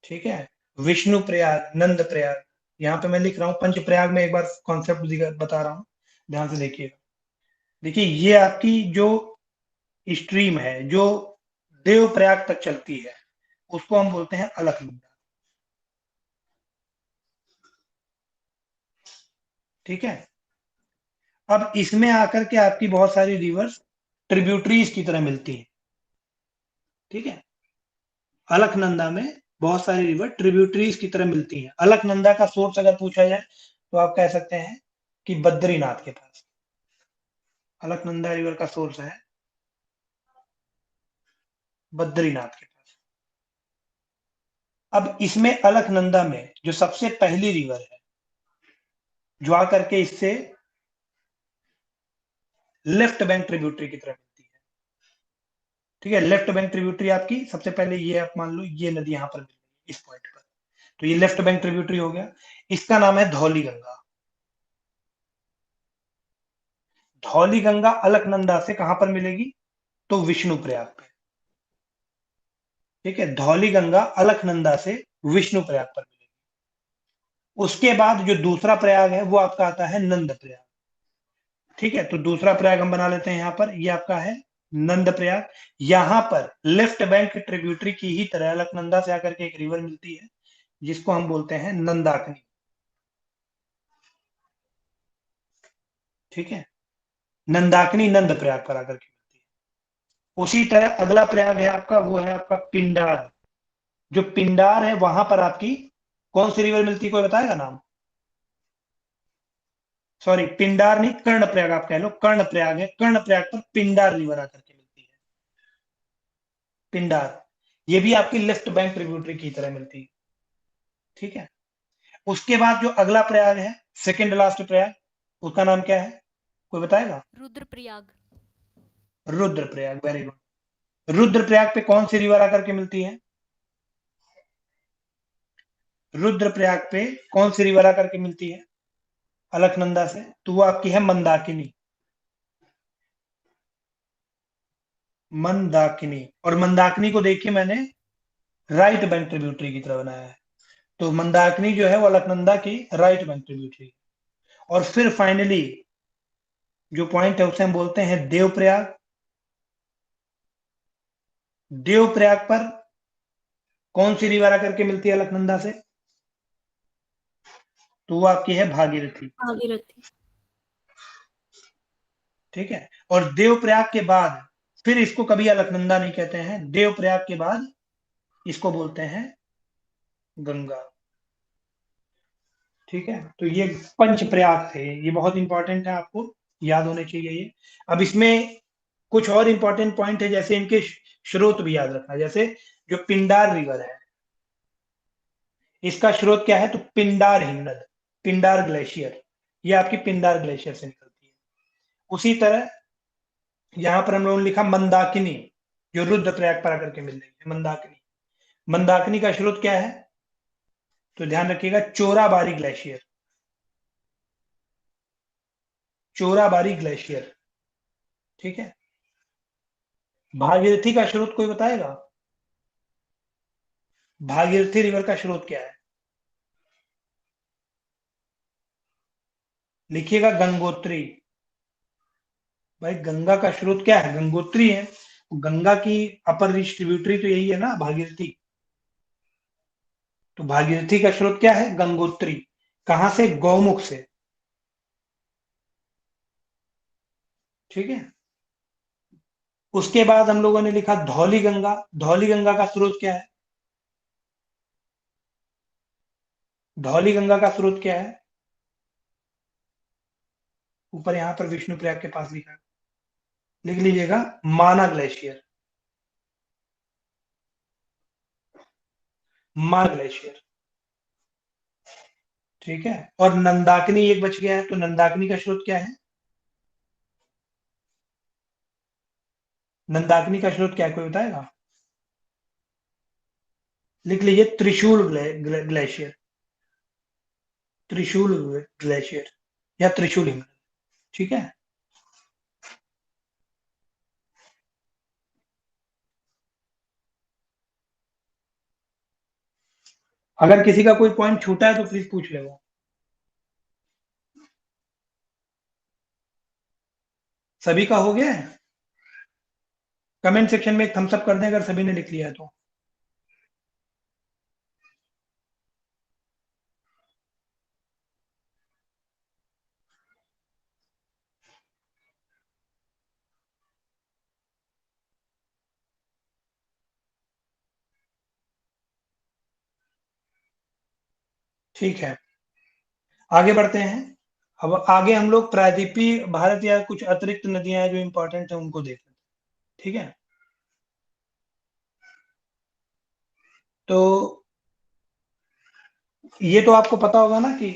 ठीक है, विष्णु प्रयाग, नंद प्रयाग। यहाँ पे मैं लिख रहा हूँ पंच प्रयाग में, एक बार कॉन्सेप्ट बता रहा हूँ, ध्यान से देखिएगा। देखिए ये आपकी जो स्ट्रीम है जो देव प्रयाग तक चलती है उसको हम बोलते हैं अलकनंदा, ठीक है। अब इसमें आकर के आपकी बहुत सारी रिवर्स ट्रिब्यूटरीज की तरह मिलती है, ठीक है। अलकनंदा में बहुत सारी रिवर ट्रिब्यूटरीज की तरह मिलती हैं। अलकनंदा का सोर्स अगर पूछा जाए तो आप कह सकते हैं कि बद्रीनाथ के पास अलकनंदा रिवर का सोर्स है, बद्रीनाथ के पास। अब इसमें अलकनंदा में जो सबसे पहली रिवर है जो आकर के इससे लेफ्ट बैंक ट्रिब्यूटरी की तरह मिलती है, ठीक है। लेफ्ट बैंक ट्रिब्यूटरी आपकी सबसे पहले ये, आप मान लो ये नदी यहां पर मिल रही है इस पॉइंट पर, तो ये लेफ्ट बैंक ट्रिब्यूटरी हो गया। इसका नाम है धौली गंगा। धौली गंगा अलकनंदा से कहां पर मिलेगी? तो विष्णु प्रयाग पे, ठीक है। धौली गंगा अलकनंदा से विष्णु प्रयाग पर मिलेगी। उसके बाद जो दूसरा प्रयाग है वो आपका आता है नंद प्रयाग, ठीक है। तो दूसरा प्रयाग हम बना लेते हैं यहाँ पर, ये आपका है नंद प्रयाग। यहां पर लेफ्ट बैंक ट्रिब्यूटरी की ही तरह अलकनंदा से आकर के एक रिवर मिलती है जिसको हम बोलते हैं नंदाकनी, ठीक है। नंदाकनी नंद प्रयाग पर आकर के मिलती है। उसी तरह अगला प्रयाग है आपका, वो है आपका पिंडार। जो पिंडार है वहां पर आपकी कौन सी रिवर मिलती है, कोई बताएगा नाम? सॉरी, पिंडार नहीं, कर्णप्रयाग आप कह लो, कर्णप्रयाग है, कर्णप्रयाग पर पिंडार रिवर आकर के मिलती है, पिंडार। ये भी आपकी लेफ्ट बैंक ट्रिब्यूटरी की तरह मिलती है, ठीक है। उसके बाद जो अगला प्रयाग है, सेकंड लास्ट प्रयाग, उसका नाम क्या है, कोई बताएगा? रुद्रप्रयाग। Rudraprayag, very good. रुद्रप्रयाग पे कौन सी रिवर आकर के मिलती है? रुद्रप्रयाग पे कौन सी रिवर आकर के मिलती है अलकनंदा से? तो वो आपकी है मंदाकिनी, मंदाकिनी। और मंदाकिनी को देखिए मैंने राइट बैंक ट्रिब्यूटरी की तरह बनाया है, तो मंदाकिनी जो है वो अलकनंदा की राइट बैंक ट्रिब्यूटरी। और फिर फाइनली जो पॉइंट है उसे हम बोलते हैं देवप्रयाग। देवप्रयाग पर कौन सी रिवर आकर के मिलती है अलकनंदा से? तो वो आपकी है भागीरथी। भागीरथी। ठीक है। और देवप्रयाग के बाद फिर इसको कभी अलकनंदा नहीं कहते हैं, देवप्रयाग के बाद इसको बोलते हैं गंगा। ठीक है। तो ये पंच प्रयाग थे, ये बहुत इंपॉर्टेंट है, आपको याद होने चाहिए ये। अब इसमें कुछ और इंपॉर्टेंट पॉइंट है, जैसे इनके स्रोत भी याद रखना। जैसे जो पिंडार रिवर है, इसका स्रोत क्या है? तो पिंडार हिमनद, पिंडार ग्लेशियर, ये आपकी पिंडार ग्लेशियर से निकलती है। उसी तरह यहां पर हम लोगों ने लिखा मंदाकिनी, जो रुद्रप्रयाग पर आकर के मिल रही है मंदाकिनी। मंदाकिनी का स्रोत क्या है? तो ध्यान रखिएगा, चोराबारी ग्लेशियर, चोराबारी ग्लेशियर। ठीक है। भागीरथी का स्रोत कोई बताएगा? भागीरथी रिवर का स्रोत क्या है? लिखिएगा गंगोत्री। भाई गंगा का स्रोत क्या है? गंगोत्री है। गंगा की अपर डिस्ट्रीब्यूटरी तो यही है ना, भागीरथी। तो भागीरथी का स्रोत क्या है? गंगोत्री। कहां से? गौमुख से। ठीक है। उसके बाद हम लोगों ने लिखा धौली गंगा। धौली गंगा का स्रोत क्या है? धौली गंगा का स्रोत क्या है? ऊपर यहां पर विष्णु प्रयाग के पास लिखा है, लिख लीजिएगा, माना ग्लेशियर। माना ग्लेशियर। ठीक है। और नंदाकिनी एक बच गया है, तो नंदाकिनी का स्रोत क्या है? नंदाकिनी का स्रोत क्या है, कोई बताएगा? लिख लीजिए त्रिशूल ग्लेशियर, त्रिशूल ग्लेशियर या त्रिशूल हिमनद। ठीक है। अगर किसी का कोई पॉइंट छूटा है तो प्लीज पूछ ले। वो सभी का हो गया है? कमेंट सेक्शन में एक थम्स अप कर दें अगर सभी ने लिख लिया है तो। ठीक है, आगे बढ़ते हैं। अब आगे हम लोग प्रायद्वीपीय भारत या कुछ अतिरिक्त नदियां हैं जो इंपॉर्टेंट है उनको देख लेते हैं। ठीक है। तो ये तो आपको पता होगा ना कि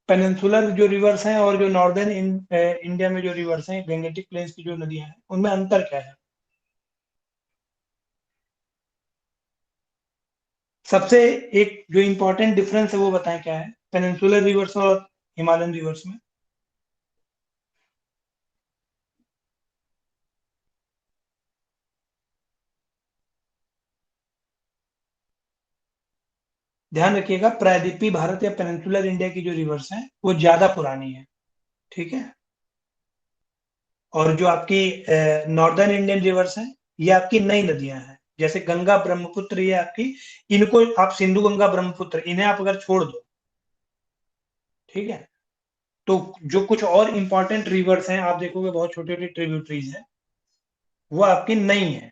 पेनिनसुलर जो रिवर्स हैं और जो नॉर्दर्न इंडिया में जो रिवर्स हैं, गंगेटिक प्लेन्स की जो नदियां हैं, उनमें अंतर क्या है? सबसे एक जो इंपॉर्टेंट डिफरेंस है वो बताएं क्या है पेनिनसुलर रिवर्स और हिमालयन रिवर्स में? ध्यान रखिएगा, प्रायद्वीपीय भारत या पेनिनसुलर इंडिया की जो रिवर्स हैं वो ज्यादा पुरानी है। ठीक है। और जो आपकी नॉर्दर्न इंडियन रिवर्स हैं, ये आपकी नई नदियां हैं, जैसे गंगा ब्रह्मपुत्र, ये आपकी, इनको आप सिंधु गंगा ब्रह्मपुत्र, इन्हें आप अगर छोड़ दो, ठीक है, तो जो कुछ और इंपॉर्टेंट रिवर्स हैं आप देखोगे बहुत छोटी छोटी ट्रिब्यूटरीज हैं, वो आपकी नई है।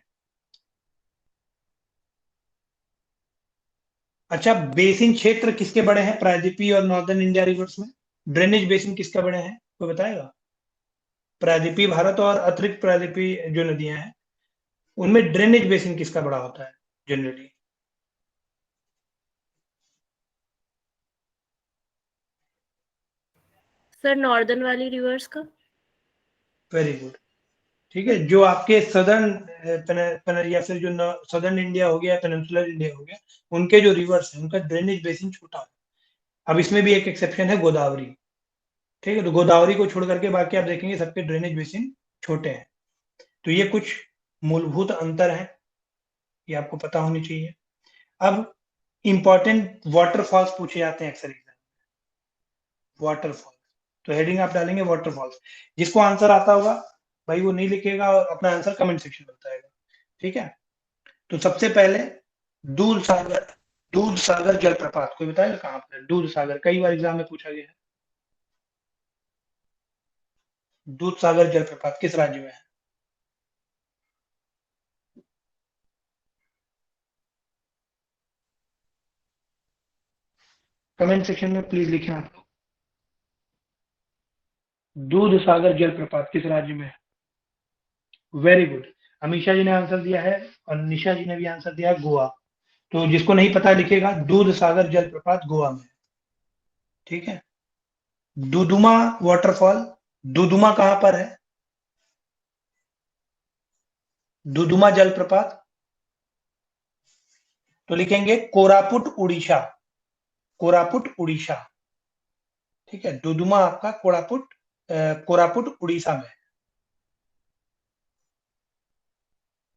अच्छा, बेसिन क्षेत्र किसके बड़े हैं प्रायद्वीपीय और नॉर्दर्न इंडिया रिवर्स में? ड्रेनेज बेसिन किसका बड़े हैं, कोई बताएगा? प्रायद्वीपीय भारत और अतिरिक्त प्रायद्वीपीय जो नदियां हैं उनमें ड्रेनेज बेसिन किसका बड़ा होता है जनरली? सर नॉर्दर्न वाली रिवर्स का। Very good. ठीक है। जो आपके सदर्न या फिर जो सदर्न इंडिया हो गया, पेनिनसुलर इंडिया हो गया, उनके जो रिवर्स है उनका ड्रेनेज बेसिन छोटा है। अब इसमें भी एक एक्सेप्शन है, गोदावरी। ठीक है। तो गोदावरी को छोड़ करके बाकी आप देखेंगे सबके ड्रेनेज बेसिन छोटे हैं। तो ये कुछ मूलभूत अंतर हैं, ये आपको पता होनी चाहिए। अब इंपॉर्टेंट वाटरफॉल्स पूछे जाते हैं अक्सर एग्जाम में, वाटरफॉल। तो हेडिंग आप डालेंगे वाटरफॉल्स। जिसको आंसर आता होगा भाई वो नहीं लिखेगा और अपना आंसर कमेंट सेक्शन में बताएगा, ठीक है। तो सबसे पहले दूध सागर जलप्रपात, कोई बताएगा कहाँ पर है दूध सागर? कई बार एग्जाम में पूछा गया है। दूध सागर जलप्रपात किस राज्य में है? कमेंट सेक्शन में प्लीज लिखें आप लोग। दूध सागर जलप्रपात किस राज्य में है? Very good. अमीषा जी ने आंसर दिया है और निशा जी ने भी आंसर दिया है, गोवा। तो जिसको नहीं पता लिखेगा दूध सागर जलप्रपात गोवा में है, ठीक है। दुदुमा वाटरफॉल, दुदुमा कहां पर है? दुदुमा जलप्रपात, तो लिखेंगे कोरापुट उड़ीसा, कोरापुट उड़ीसा, ठीक है। दुदुमा आपका कोरापुट उड़ीसा में,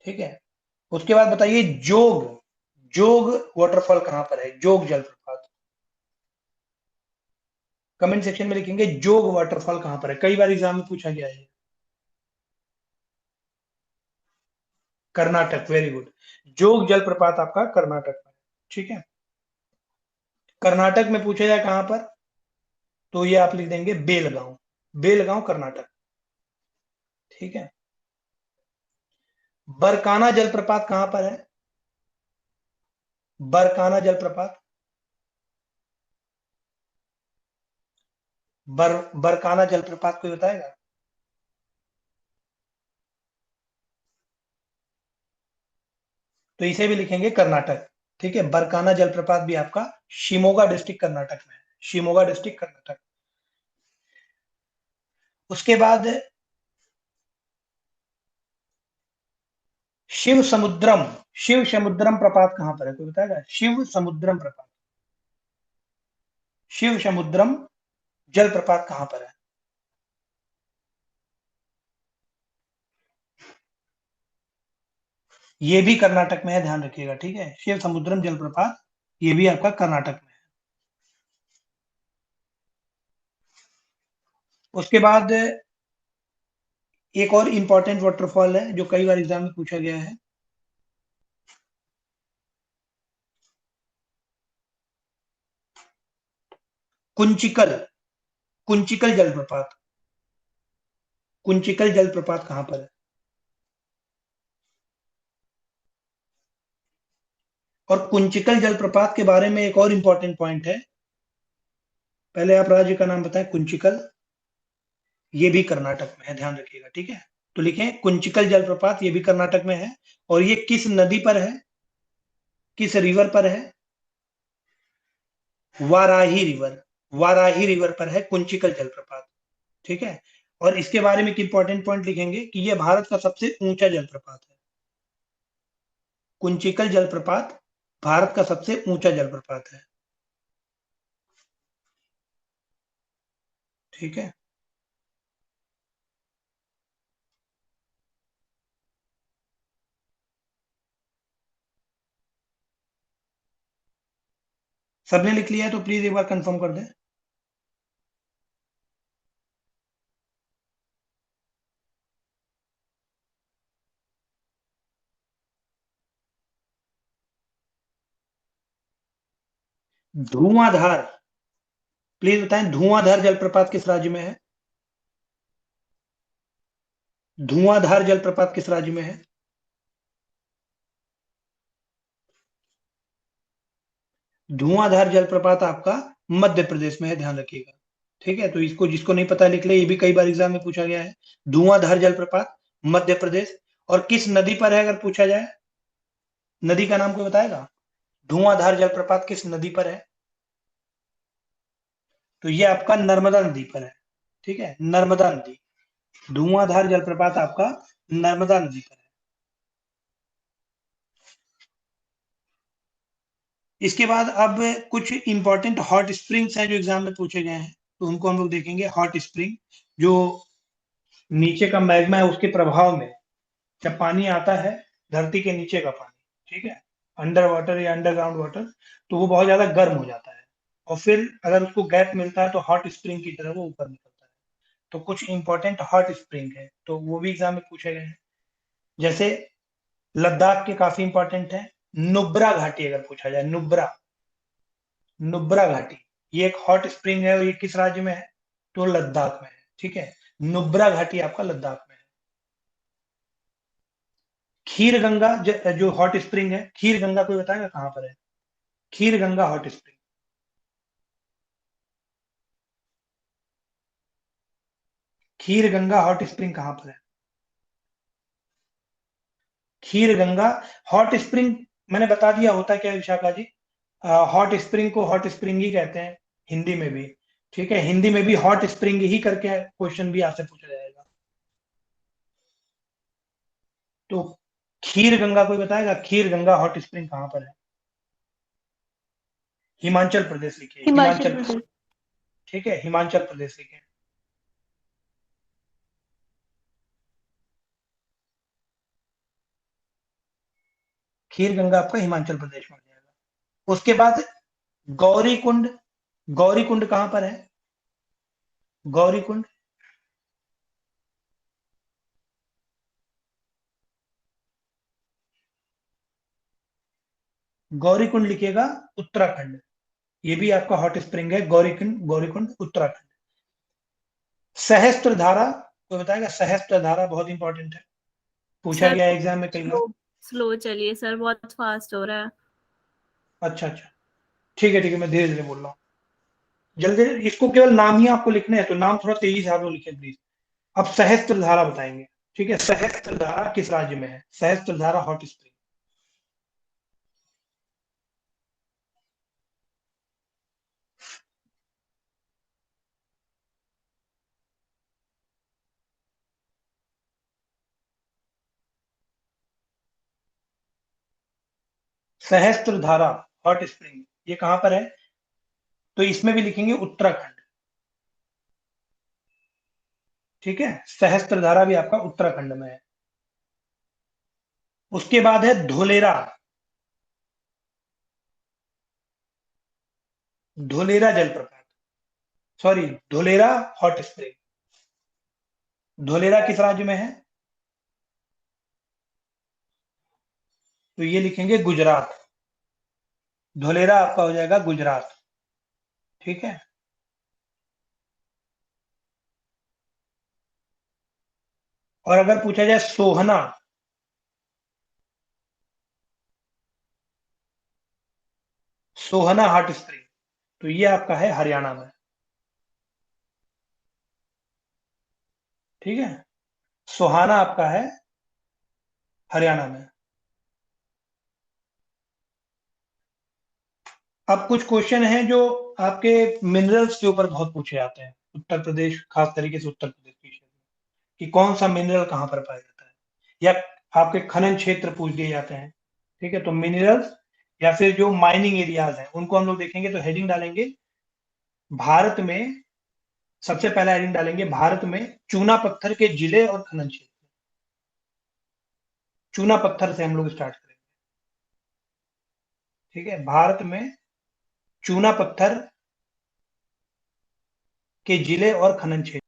ठीक है। उसके बाद बताइए जोग, जोग वाटरफॉल कहां पर है? जोग जलप्रपात, कमेंट सेक्शन में लिखेंगे जोग वाटरफॉल कहां पर है। कई बार एग्जाम में पूछा गया है। Karnataka, very good. जोग जलप्रपात आपका कर्नाटक में, ठीक है। कर्नाटक में पूछा जाए कहां पर, तो ये आप लिख देंगे बेलगांव, बेलगांव कर्नाटक, ठीक है। बरकाना जलप्रपात कहां पर है? बरकाना जलप्रपात, बरकाना जलप्रपात कोई बताएगा? तो इसे भी लिखेंगे कर्नाटक, ठीक है। बरकाना जलप्रपात भी आपका शिमोगा डिस्ट्रिक्ट कर्नाटक में है, शिमोगा डिस्ट्रिक्ट कर्नाटक। उसके बाद शिव समुद्रम, शिव समुद्रम प्रपात कहां पर है? कोई बताएगा? शिव समुद्रम प्रपात, शिव समुद्रम जलप्रपात कहां पर है? ये भी कर्नाटक में है, ध्यान रखिएगा, ठीक है। शिव समुद्रम जलप्रपात ये भी आपका कर्नाटक में है। उसके बाद एक और इंपॉर्टेंट वाटरफॉल है जो कई बार एग्जाम में पूछा गया है, कुंचिकल, कुंचिकल जलप्रपात, कुंचिकल जलप्रपात कहां पर है? और कुंचिकल जलप्रपात के बारे में एक और इंपॉर्टेंट पॉइंट है, पहले आप राज्य का नाम बताएं। कुंचिकल ये भी कर्नाटक में है, ध्यान रखिएगा, ठीक है। तो लिखें कुंचिकल जलप्रपात ये भी कर्नाटक में है, और ये किस नदी पर है, किस रिवर पर है? वाराही रिवर, वाराही रिवर पर है कुंचिकल जलप्रपात, ठीक है। और इसके बारे में एक इंपॉर्टेंट पॉइंट लिखेंगे कि यह भारत का सबसे ऊंचा जलप्रपात है। कुंचिकल जलप्रपात भारत का सबसे ऊंचा जलप्रपात है, ठीक है। सबने लिख लिया है तो प्लीज एक बार कंफर्म कर दें। धुआंधार, प्लीज बताएं धुआंधार जलप्रपात किस राज्य में है? धुआंधार जलप्रपात किस राज्य में है? धुआंधार जलप्रपात आपका मध्य प्रदेश में है, ध्यान रखिएगा, ठीक है। तो इसको जिसको नहीं पता लिख ले, ये भी कई बार एग्जाम में पूछा गया है। धुआंधार जलप्रपात मध्य प्रदेश, और किस नदी पर है अगर पूछा जाए? नदी का नाम कोई बताएगा? धुआंधार जलप्रपात किस नदी पर है? तो ये आपका नर्मदा नदी पर है, ठीक है, नर्मदा नदी। धुआंधार जलप्रपात आपका नर्मदा नदी पर है। इसके बाद अब कुछ इंपॉर्टेंट हॉट स्प्रिंग्स हैं जो एग्जाम में पूछे गए हैं, तो उनको हम लोग देखेंगे। हॉट स्प्रिंग जो नीचे का मैग्मा है उसके प्रभाव में जब पानी आता है, धरती के नीचे का पानी, ठीक है, अंडर वाटर या अंडरग्राउंड वाटर, तो वो बहुत ज्यादा गर्म हो जाता है और फिर अगर उसको गैप मिलता है तो हॉट स्प्रिंग की तरह वो ऊपर निकलता है। तो कुछ इंपॉर्टेंट हॉट स्प्रिंग है तो वो भी एग्जाम में पूछे गए हैं। जैसे लद्दाख के काफी इंपॉर्टेंट है, नुब्रा घाटी अगर पूछा जाए, नुब्रा, नुब्रा घाटी, ये एक हॉट स्प्रिंग है और ये किस राज्य में है, तो लद्दाख में है। ठीक है, नुब्रा घाटी आपका लद्दाख में है। खीर गंगा जो हॉट स्प्रिंग है, खीर गंगा कोई बताएगा कहां पर है? खीर गंगा हॉट स्प्रिंग, खीर गंगा हॉट स्प्रिंग कहां पर है? खीर गंगा हॉट स्प्रिंग, मैंने बता दिया होता क्या है विशाखा जी। हॉट स्प्रिंग को हॉट स्प्रिंग ही कहते हैं हिंदी में भी। ठीक है, हिंदी में भी हॉट स्प्रिंग ही करके क्वेश्चन भी आपसे पूछा जाएगा। तो खीर गंगा कोई बताएगा, खीर गंगा हॉट स्प्रिंग कहां पर है? हिमाचल प्रदेश लिखिए, हिमाचल हिमाचल। प्रदेश। ठीक है, हिमाचल प्रदेश लिखिए। खीर गंगा आपका हिमाचल प्रदेश में हो जाएगा। उसके बाद गौरी कुंड, गौरी कुंड कहां पर है? गौरी कुंड, गौरी कुंड लिखिएगा, उत्तराखंड। ये भी आपका हॉट स्प्रिंग है, गौरी कुंड, गौरी कुंड उत्तराखंड। सहस्त्र धारा कोई बताएगा? सहस्त्र धारा बहुत इंपॉर्टेंट है, पूछा सर गया है एग्जाम में कई बार। स्लो स्लो चलिए सर, बहुत फास्ट हो रहा है। अच्छा अच्छा, ठीक है, मैं धीरे धीरे बोल रहा हूँ। जल्दी, इसको केवल नाम ही आपको लिखने हैं तो नाम थोड़ा तेजी से आप लोग लिखें प्लीज। अब सहस्त्र धारा बताएंगे। ठीक है, सहस्त्र धारा किस राज्य में है? सहस्त्र धारा हॉट स्प्रिंग, सहस्त्र धारा हॉट स्प्रिंग ये कहां पर है? तो इसमें भी लिखेंगे उत्तराखंड। ठीक है, सहस्त्र धारा भी आपका उत्तराखंड में है। उसके बाद है धोलेरा, धोलेरा जलप्रपात, sorry Dholera hot spring. Dholera किस राज्य में है? तो ये लिखेंगे गुजरात, धोलेरा आपका हो जाएगा गुजरात। ठीक है, और अगर पूछा जाए सोहना, सोहना हॉट स्प्रिंग, तो ये आपका है हरियाणा में। ठीक है, सोहाना आपका है हरियाणा में। अब कुछ क्वेश्चन हैं जो आपके मिनरल्स के ऊपर बहुत पूछे जाते हैं, उत्तर प्रदेश, खास तरीके से उत्तर प्रदेश के क्षेत्र में, कि कौन सा मिनरल कहां पर पाया जाता है, या आपके खनन क्षेत्र पूछ दिए जाते हैं। ठीक है, तो मिनरल्स या फिर जो माइनिंग एरियाज हैं उनको हम लोग देखेंगे तो हेडिंग डालेंगे भारत में, सबसे पहला हेडिंग डालेंगे भारत में चूना पत्थर के जिले और खनन क्षेत्र। चूना पत्थर से हम लोग स्टार्ट करेंगे। ठीक है, भारत में चूना पत्थर के जिले और खनन क्षेत्र।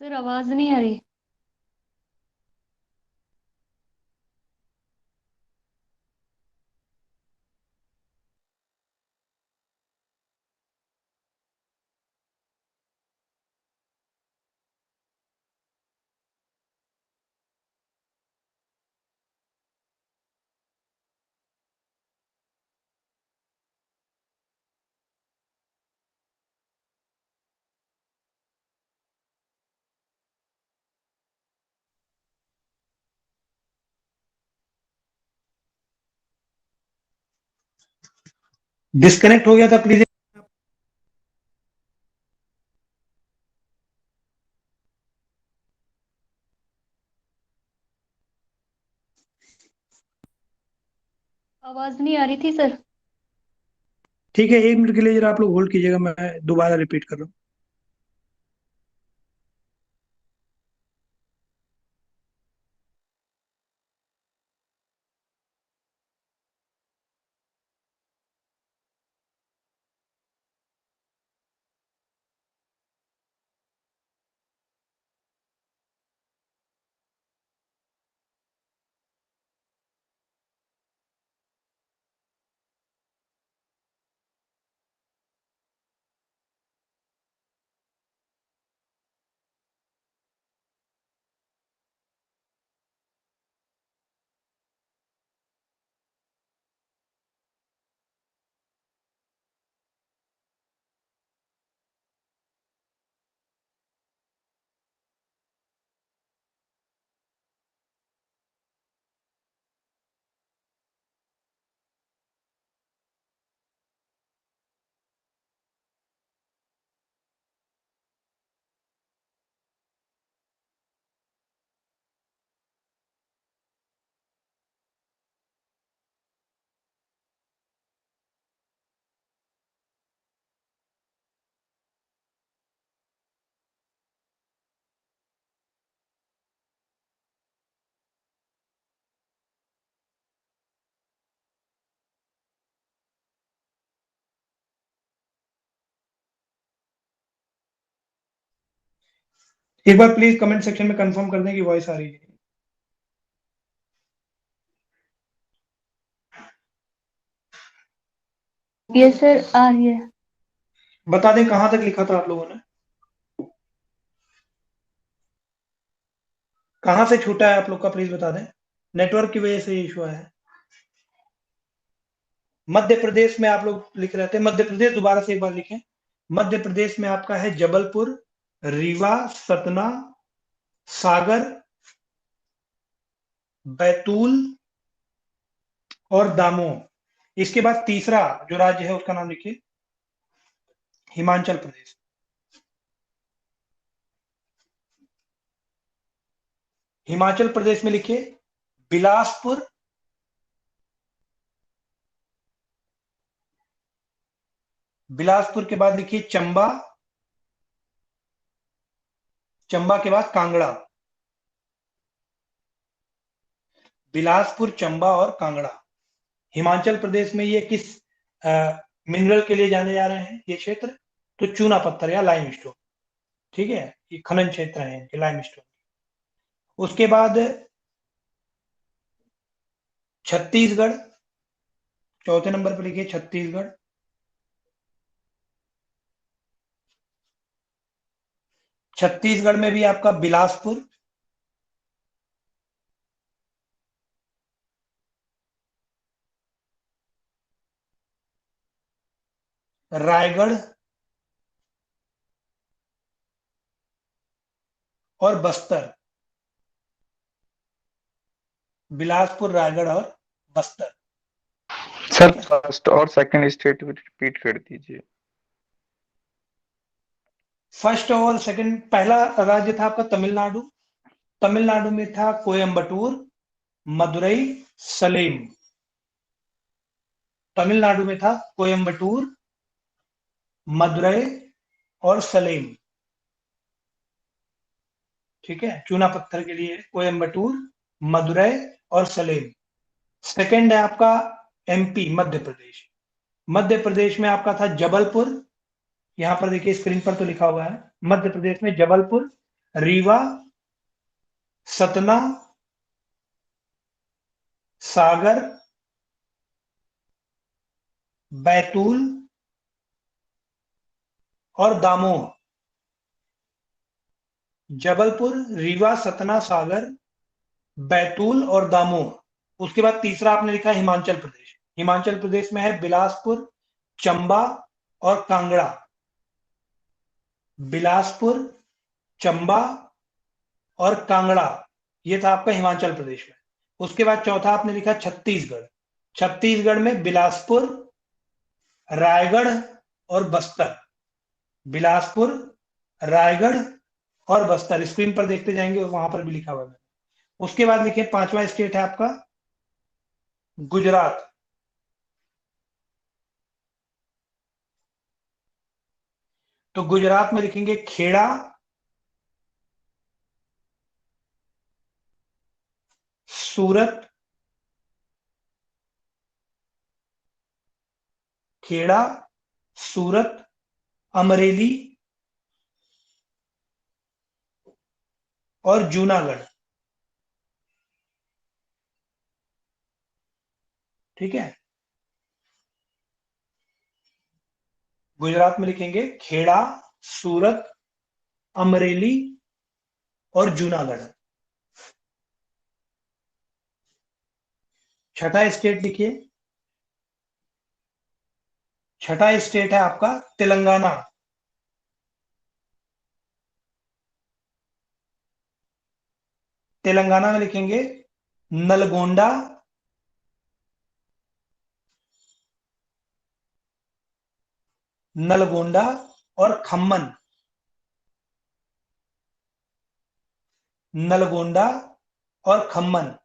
सर आवाज नहीं आ रही। डिस्कनेक्ट हो गया था, प्लीज। आवाज नहीं आ रही थी सर। ठीक है, 1 मिनट के लिए जरा आप लोग होल्ड कीजिएगा, मैं दोबारा रिपीट कर रहा हूँ। एक बार प्लीज कमेंट सेक्शन में कंफर्म कर दें कि वॉइस आ रही है। यस सर आ रही है। बता दें कहां तक लिखा था आप लोगों ने, कहां से छूटा है आप लोग का, प्लीज बता दें। नेटवर्क की वजह से इशू है। मध्य प्रदेश में आप लोग लिख रहे थे, मध्य प्रदेश दोबारा से एक बार लिखें। मध्य प्रदेश में आपका है जबलपुर, रीवा, सतना, सागर, बैतूल और दामोह। इसके बाद तीसरा जो राज्य है उसका नाम लिखिए, हिमाचल प्रदेश। हिमाचल प्रदेश में लिखिए बिलासपुर, बिलासपुर के बाद लिखिए चंबा, चंबा के बाद कांगड़ा। बिलासपुर, चंबा और कांगड़ा। हिमाचल प्रदेश में ये किस मिनरल के लिए जाने जा रहे हैं ये क्षेत्र? तो चूना पत्थर या लाइमस्टोन। ठीक है, ये खनन क्षेत्र है इनके, लाइमस्टोन। उसके बाद छत्तीसगढ़, चौथे नंबर पर लिखिए छत्तीसगढ़। छत्तीसगढ़ में भी आपका बिलासपुर, रायगढ़ और बस्तर। बिलासपुर, रायगढ़ और बस्तर। सर फर्स्ट और सेकंड स्टेट रिपीट कर दीजिए। फर्स्ट और सेकंड, पहला राज्य था आपका तमिलनाडु। तमिलनाडु में था कोयम्बटूर, मदुरई, सलेम। तमिलनाडु में था कोयम्बटूर, मदुरई और सलेम। ठीक है, चूना पत्थर के लिए कोयम्बटूर, मदुरई और सलेम। सेकंड है आपका एमपी, मध्य प्रदेश। मध्य प्रदेश में आपका था जबलपुर, यहां पर देखिए स्क्रीन पर तो लिखा हुआ है, मध्य प्रदेश में जबलपुर, रीवा, सतना, सागर, बैतूल और दामोह। जबलपुर, रीवा, सतना, सागर, बैतूल और दामोह। उसके बाद तीसरा आपने लिखा हिमाचल प्रदेश। हिमाचल प्रदेश में है बिलासपुर, चंबा और कांगड़ा। बिलासपुर, चंबा और कांगड़ा, ये था आपका हिमाचल प्रदेश में। उसके बाद चौथा आपने लिखा छत्तीसगढ़। छत्तीसगढ़ में बिलासपुर, रायगढ़ और बस्तर। बिलासपुर, रायगढ़ और बस्तर, स्क्रीन पर देखते जाएंगे वहां पर भी लिखा हुआ है। उसके बाद लिखिए पांचवा स्टेट है आपका गुजरात। तो गुजरात में लिखेंगे खेड़ा, सूरत, खेड़ा, सूरत, अमरेली और जूनागढ़। ठीक है, गुजरात में लिखेंगे खेड़ा, सूरत, अमरेली और जूनागढ़। छठा स्टेट लिखिए, छठा स्टेट है आपका तेलंगाना। तेलंगाना में लिखेंगे नलगोंडा, नलगोंडा और खम्मन। नलगोंडा और खम्मन।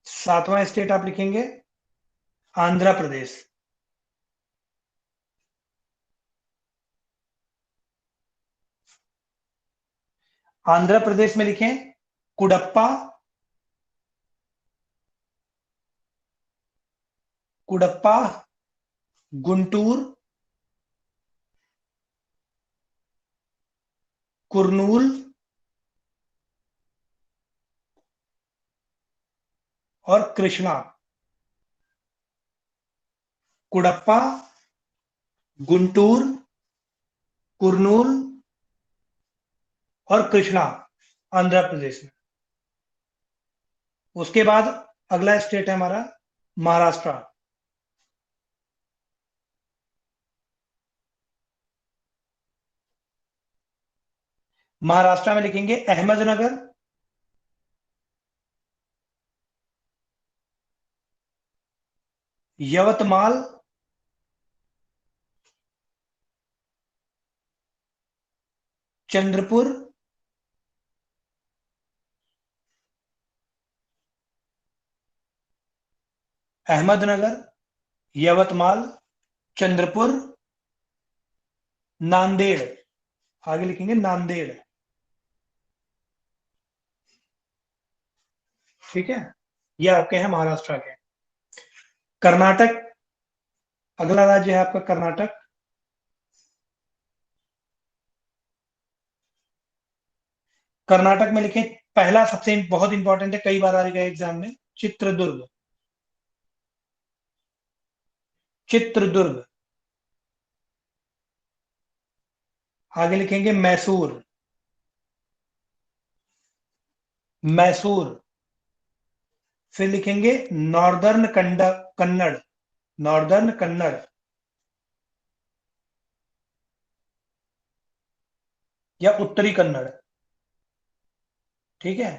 सातवां स्टेट आप लिखेंगे आंध्र प्रदेश। आंध्र प्रदेश में लिखें कुडप्पा, कुडप्पा, गुंटूर, कुर्नूल और कृष्णा। कुडप्पा, गुंटूर, कुर्नूल और कृष्णा, आंध्र प्रदेश में। उसके बाद अगला स्टेट है हमारा महाराष्ट्र। महाराष्ट्र में लिखेंगे अहमदनगर, यवतमाल, चंद्रपुर, अहमदनगर, यवतमाल, चंद्रपुर, नांदेड़। आगे लिखेंगे नांदेड़। ठीक है, ये आपके हैं महाराष्ट्र के। कर्नाटक, अगला राज्य है आपका कर्नाटक। कर्नाटक में लिखें पहला, सबसे बहुत इंपॉर्टेंट है, कई बार आ गया एग्जाम में, चित्रदुर्ग। चित्रदुर्ग। आगे लिखेंगे मैसूर। मैसूर। फिर लिखेंगे नॉर्दर्न कन्नड़। नॉर्दर्न कन्नड़ या उत्तरी कन्नड़। ठीक है,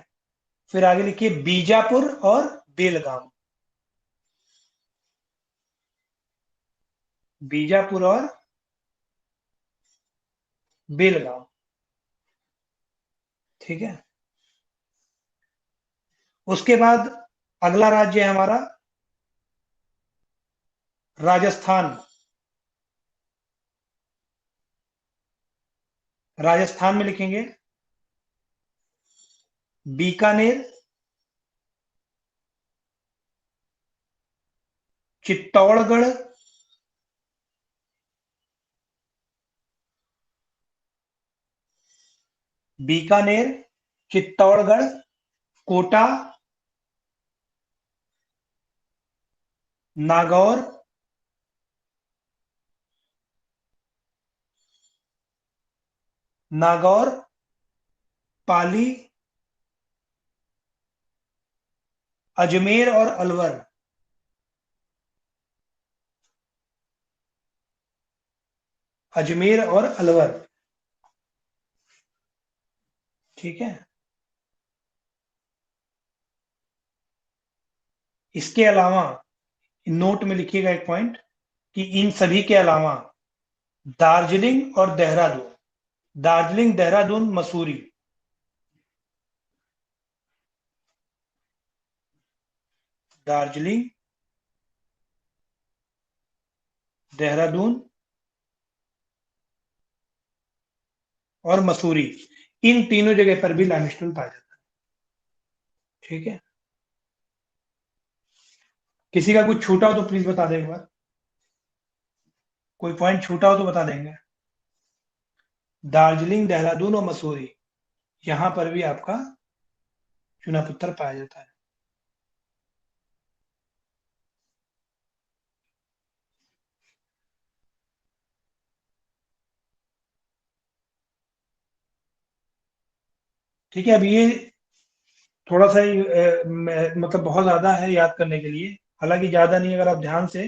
फिर आगे लिखिए बीजापुर और बेलगाम। बीजापुर और बेलगाम। ठीक है, उसके बाद अगला राज्य है हमारा राजस्थान। राजस्थान में लिखेंगे बीकानेर, चित्तौड़गढ़, बीकानेर, चित्तौड़गढ़, कोटा, नागौर, नागौर, पाली, अजमेर और अलवर। अजमेर और अलवर, ठीक है। इसके अलावा नोट में लिखिएगा एक पॉइंट कि इन सभी के अलावा दार्जिलिंग और देहरादून, दार्जिलिंग, देहरादून, मसूरी, दार्जिलिंग, देहरादून और मसूरी, इन तीनों जगह पर भी लाइमस्टोन पाया जाता है, ठीक है। किसी का कुछ छूटा हो तो प्लीज बता दें एक बार, कोई पॉइंट छूटा हो तो बता देंगे। दार्जिलिंग, देहरादून और मसूरी, यहां पर भी आपका चूना पत्थर पाया जाता है। ठीक है, अब ये थोड़ा सा ही मतलब बहुत ज्यादा है याद करने के लिए, हालांकि ज्यादा नहीं, अगर आप ध्यान से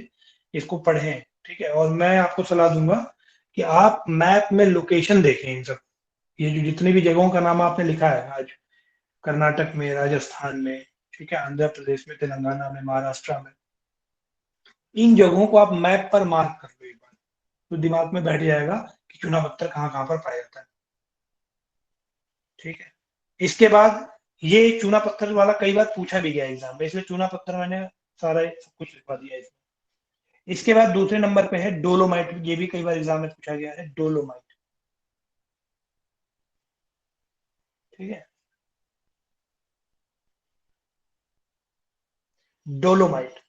इसको पढ़ें, ठीक है। और मैं आपको सलाह दूंगा कि आप मैप में लोकेशन देखें इन सब, ये जो जितनी भी जगहों का नाम आपने लिखा है आज, कर्नाटक में, राजस्थान में, ठीक है, आंध्र प्रदेश में, तेलंगाना में, महाराष्ट्र में, इन जगहों को आप मैप पर मार्क कर लो एक बार, तो दिमाग में बैठ जाएगा कि चूना पत्थर कहाँ कहाँ पर पाया जाता है, ठीक है। इसके बाद ये चूना पत्थर वाला कई बार पूछा भी गया एग्जाम में, इसलिए चूना पत्थर मैंने सारा सब कुछ लिखवा दिया इसमें। इसके बाद दूसरे नंबर पे है डोलोमाइट, ये भी कई बार एग्जाम में पूछा गया है, डोलोमाइट, ठीक है। डोलोमाइट,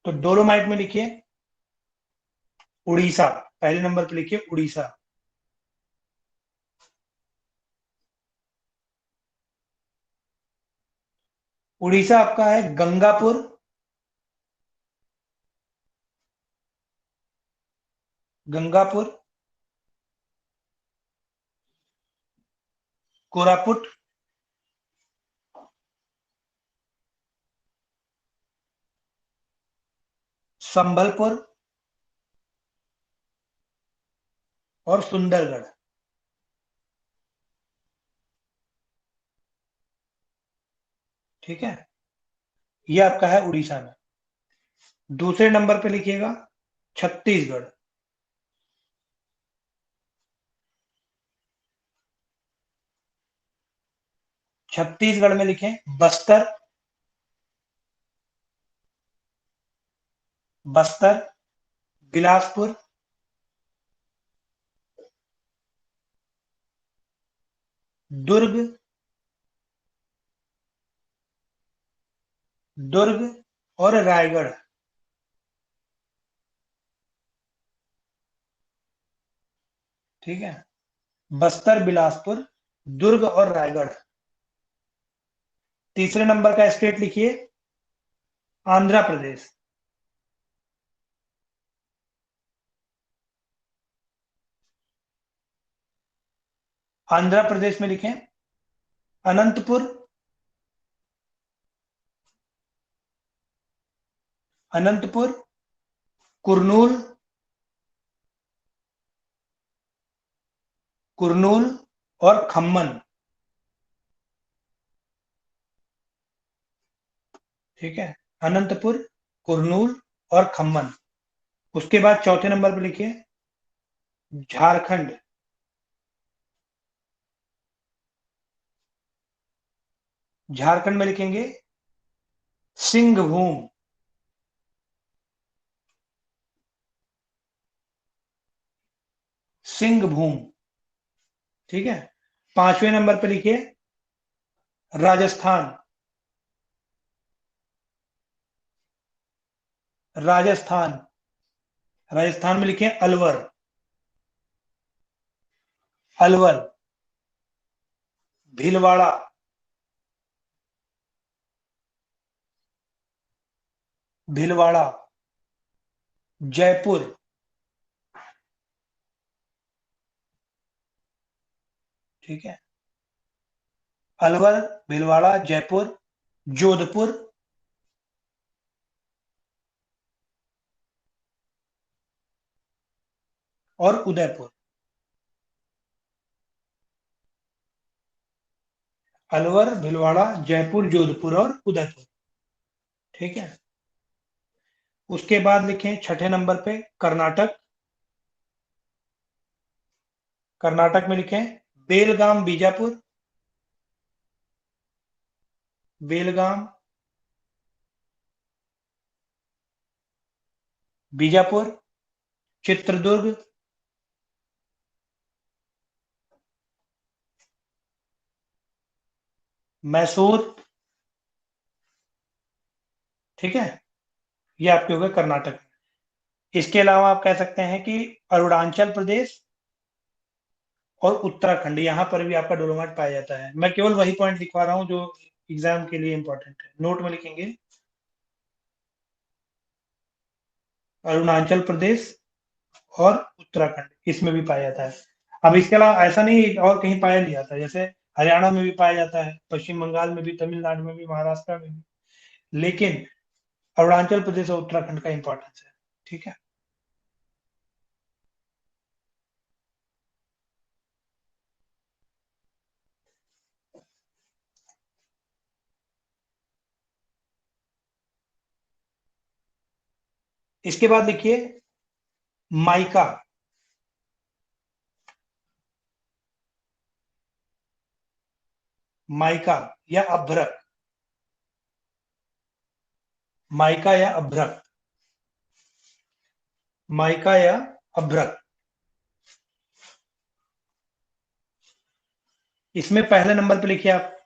तो डोलोमाइट में लिखिए उड़ीसा, पहले नंबर पे लिखिए उड़ीसा। उड़ीसा आपका है गंगापुर, गंगापुर, कोरापुट, संबलपुर और सुंदरगढ़, ठीक है। ये आपका है उड़ीसा में। दूसरे नंबर पे लिखिएगा छत्तीसगढ़, छत्तीसगढ़ में लिखें बस्तर, बस्तर, बिलासपुर, दुर्ग, दुर्ग और रायगढ़, ठीक है। बस्तर, बिलासपुर, दुर्ग और रायगढ़। तीसरे नंबर का स्टेट लिखिए आंध्र प्रदेश, आंध्र प्रदेश में लिखें अनंतपुर, अनंतपुर, कुरनूल, कुरनूल और खम्मन, ठीक है। अनंतपुर, कुरनूल और खम्मन। उसके बाद चौथे नंबर पर लिखिए झारखंड, झारखंड में लिखेंगे सिंहभूम, सिंहभूम, ठीक है। पांचवें नंबर पर लिखिए राजस्थान, राजस्थान, राजस्थान में लिखिए अलवर, अलवर। भीलवाड़ा, भीलवाड़ा, जयपुर, ठीक है, अलवर, भीलवाड़ा, जयपुर, जोधपुर, और उदयपुर। अलवर, भीलवाड़ा, जयपुर, जोधपुर और उदयपुर, ठीक है। उसके बाद लिखें छठे नंबर पे कर्नाटक। कर्नाटक में लिखें बेलगाम, बीजापुर, बेलगाम, बीजापुर, चित्रदुर्ग, मैसूर, ठीक है, ये आपके हो गए कर्नाटक। इसके अलावा आप कह सकते हैं कि अरुणाचल प्रदेश और उत्तराखंड, यहां पर भी आपका डोलोमाइट पाया जाता है। मैं केवल वही पॉइंट लिखवा रहा हूं जो एग्जाम के लिए इंपॉर्टेंट है। नोट में लिखेंगे अरुणाचल प्रदेश और उत्तराखंड, इसमें भी पाया जाता है। अब इसके अलावा ऐसा नहीं और कहीं पाया नहीं जाता, जैसे हरियाणा में भी पाया जाता है, पश्चिम बंगाल में भी, तमिलनाडु में भी, महाराष्ट्र में भी, लेकिन अरुणाचल प्रदेश और उत्तराखंड का इंपॉर्टेंस है, ठीक है। इसके बाद देखिए माइका, माइका या अभ्रक, माइका या अभ्रक, माइका या अभ्रक। इसमें पहले नंबर पे लिखिए आप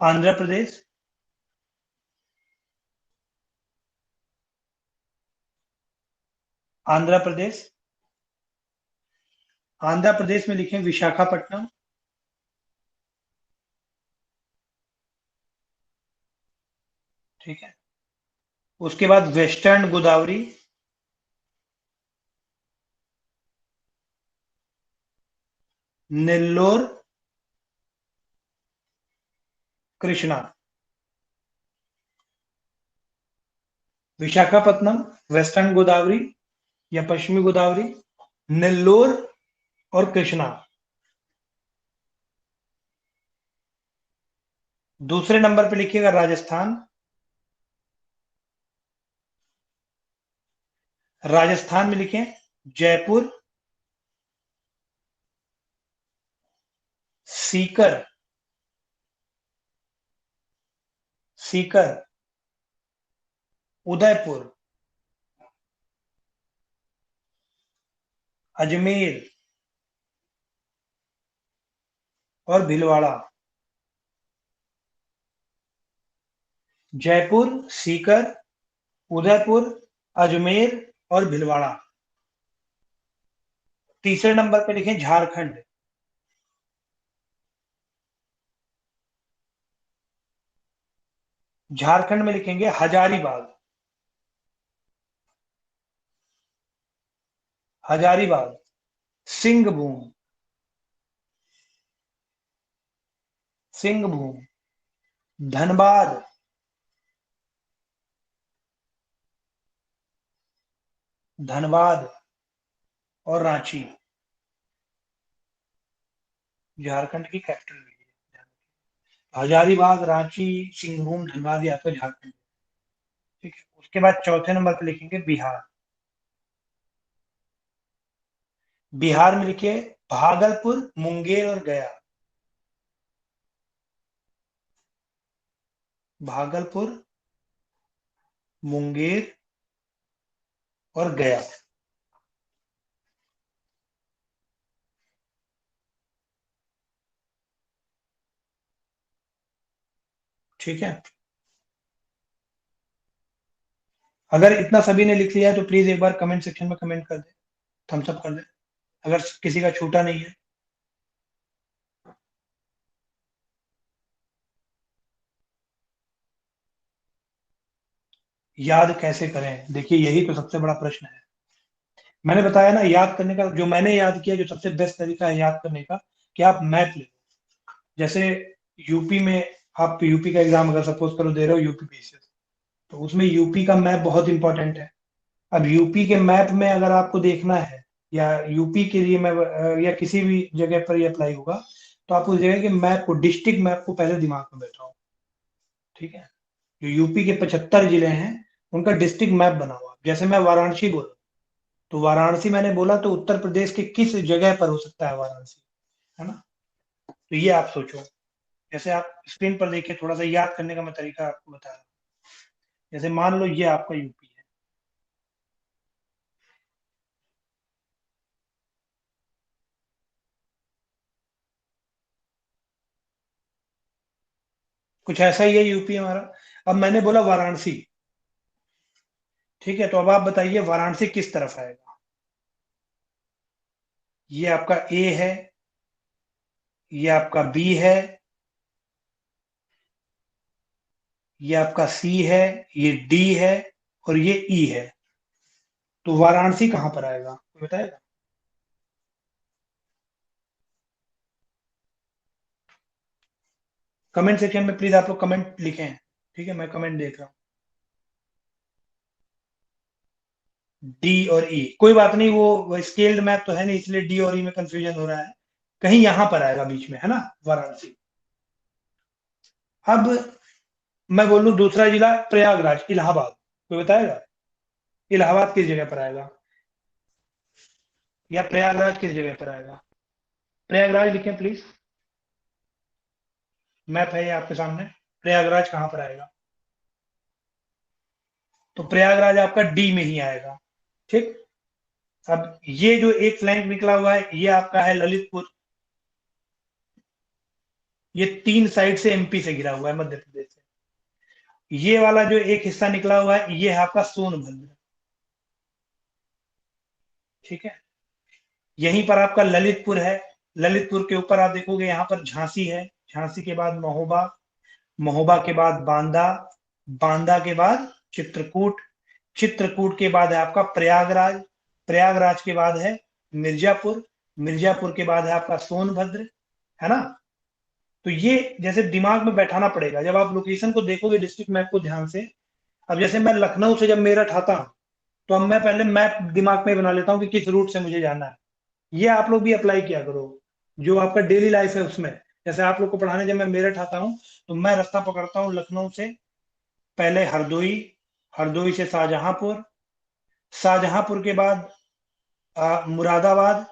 आंध्र प्रदेश, आंध्र प्रदेश, आंध्र प्रदेश में लिखें विशाखापट्टनम, ठीक है। उसके बाद वेस्टर्न गोदावरी, नेल्लोर, कृष्णा। विशाखापट्टनम, वेस्टर्न गोदावरी या पश्चिमी गोदावरी, नेल्लोर और कृष्णा। दूसरे नंबर पे लिखिएगा राजस्थान, राजस्थान में लिखें जयपुर, सीकर, सीकर, उदयपुर, अजमेर और भीलवाड़ा। जयपुर, सीकर, उदयपुर, अजमेर और भीलवाड़ा। तीसरे नंबर पे लिखें झारखंड, झारखंड में लिखेंगे हजारीबाग, हजारीबाग, सिंहभूम, सिंहभूम, धनबाद, धनबाद और रांची। झारखंड की कैपिटल भी है। हजारीबाग, रांची, सिंहभूम, धनबाद, या तो झारखंड, ठीक है। उसके बाद चौथे नंबर पे लिखेंगे बिहार, बिहार में लिखिए भागलपुर, मुंगेर और गया, भागलपुर, मुंगेर और गया, ठीक है। अगर इतना सभी ने लिख लिया है तो प्लीज एक बार कमेंट सेक्शन में कमेंट कर दे, थम्स अप कर दे, अगर किसी का छूटा नहीं है। याद कैसे करें? देखिए यही तो सबसे बड़ा प्रश्न है। मैंने बताया ना, याद करने का जो मैंने याद किया, जो सबसे बेस्ट तरीका है याद करने का, कि आप मैप ले लो। जैसे यूपी में, आप यूपी का एग्जाम अगर सपोज करो दे रहे हो यूपी पीसीएस, तो उसमें यूपी का मैप बहुत इंपॉर्टेंट है। अब यूपी के मैप में अगर आपको देखना है, या यूपी के लिए मैं या किसी भी जगह पर ये अप्लाई होगा, तो आप उस जगह के मैप को, डिस्ट्रिक्ट मैप को पहले दिमाग में बैठाओ। ठीक है? जो यूपी के 75 जिले हैं उनका डिस्ट्रिक्ट मैप बना हुआ। जैसे मैं वाराणसी बोला, तो वाराणसी मैंने बोला तो उत्तर प्रदेश के किस जगह पर हो सकता है वाराणसी, है ना? तो ये आप सोचो। जैसे आप स्क्रीन पर देखिए, थोड़ा सा याद करने का मैं तरीका आपको बता रहा हूँ। जैसे मान लो ये आपका यूपी है, कुछ ऐसा ही है यूपी हमारा। अब मैंने बोला वाराणसी, ठीक है? तो अब आप बताइए वाराणसी किस तरफ आएगा? ये आपका ए है, ये आपका बी है, ये आपका सी है, ये डी है, और ये ई है। तो वाराणसी कहां पर आएगा, कोई बताएगा? कमेंट सेक्शन में प्लीज आप लोग कमेंट लिखें। ठीक है, मैं कमेंट देख रहा हूँ। डी और ई, कोई बात नहीं, वो स्केल्ड मैप तो है नहीं, इसलिए डी और ई में कंफ्यूजन हो रहा है। कहीं यहां पर आएगा बीच में, है ना, वाराणसी। अब मैं बोलूं दूसरा जिला, प्रयागराज, इलाहाबाद, कोई बताएगा इलाहाबाद किस जगह पर आएगा, या प्रयागराज किस जगह पर आएगा? प्रयागराज लिखें प्लीज। मैप है ये आपके सामने, प्रयागराज कहां पर आएगा? तो प्रयागराज आपका डी में ही आएगा। ठीक। अब ये जो एक फ्लैंक निकला हुआ है, ये आपका है ललितपुर। ये 3 साइड से एमपी से घिरा हुआ है, मध्य प्रदेश से। ये वाला जो एक हिस्सा निकला हुआ है, ये है आपका सोनभद्र। ठीक है? यहीं पर आपका ललितपुर है। ललितपुर के ऊपर आप देखोगे यहाँ पर झांसी है, झांसी के बाद महोबा, महोबा के बाद बांदा, बांदा के बाद चित्रकूट, चित्रकूट के बाद है आपका प्रयागराज, प्रयागराज के बाद है मिर्जापुर, मिर्जापुर के बाद है आपका सोनभद्र, है ना? तो ये जैसे दिमाग में बैठाना पड़ेगा जब आप लोकेशन को देखोगे, डिस्ट्रिक्ट मैप को ध्यान से। अब जैसे मैं लखनऊ से जब मेरठ आता हूं, तो अब मैं पहले मैप दिमाग में बना लेता हूं कि किस रूट से मुझे जाना है। ये आप लोग भी अप्लाई किया करो जो आपका डेली लाइफ है उसमें। जैसे आप लोग को पढ़ाने जब मैं मेरठ आता हूँ, तो मैं रास्ता पकड़ता हूँ लखनऊ से, पहले हरदोई, हरदोई से शाहजहांपुर, शाहजहांपुर के बाद मुरादाबाद,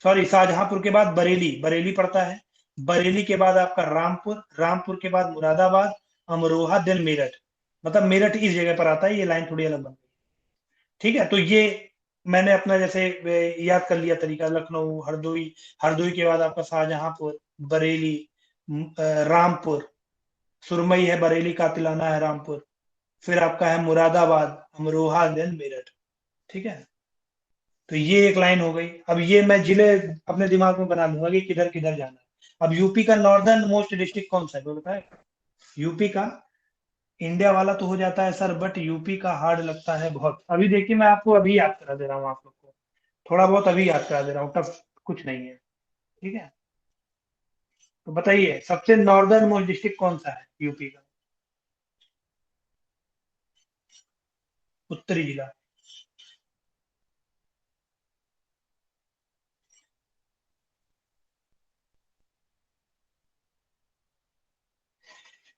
सॉरी शाहजहांपुर के बाद बरेली, बरेली पड़ता है, बरेली के बाद आपका रामपुर, रामपुर के बाद मुरादाबाद, अमरोहा, देन मेरठ। मतलब मेरठ इस जगह पर आता है, ये लाइन थोड़ी अलग बन गई। ठीक है? तो ये मैंने अपना जैसे याद कर लिया तरीका, लखनऊ, हरदोई, हरदोई के बाद आपका शाहजहांपुर, बरेली, रामपुर, सुरमई है बरेली का, तिलाना है रामपुर, फिर आपका है मुरादाबाद, अमरोहा, देन मेरठ। ठीक है? तो ये एक लाइन हो गई। अब ये मैं जिले अपने दिमाग में बना लूंगा कि किधर किधर जाना है। अब यूपी का नॉर्दर्न मोस्ट डिस्ट्रिक्ट कौन सा है, वो बताए? यूपी का, इंडिया वाला तो हो जाता है सर, बट यूपी का हार्ड लगता है बहुत। अभी देखिए मैं आपको अभी याद करा दे रहा हूँ, आप लोग को थोड़ा बहुत अभी याद करा दे रहा हूँ, टफ कुछ नहीं है। ठीक है? तो बताइए सबसे नॉर्दर्न मोस्ट डिस्ट्रिक्ट कौन सा है यूपी का, उत्तरी जिला?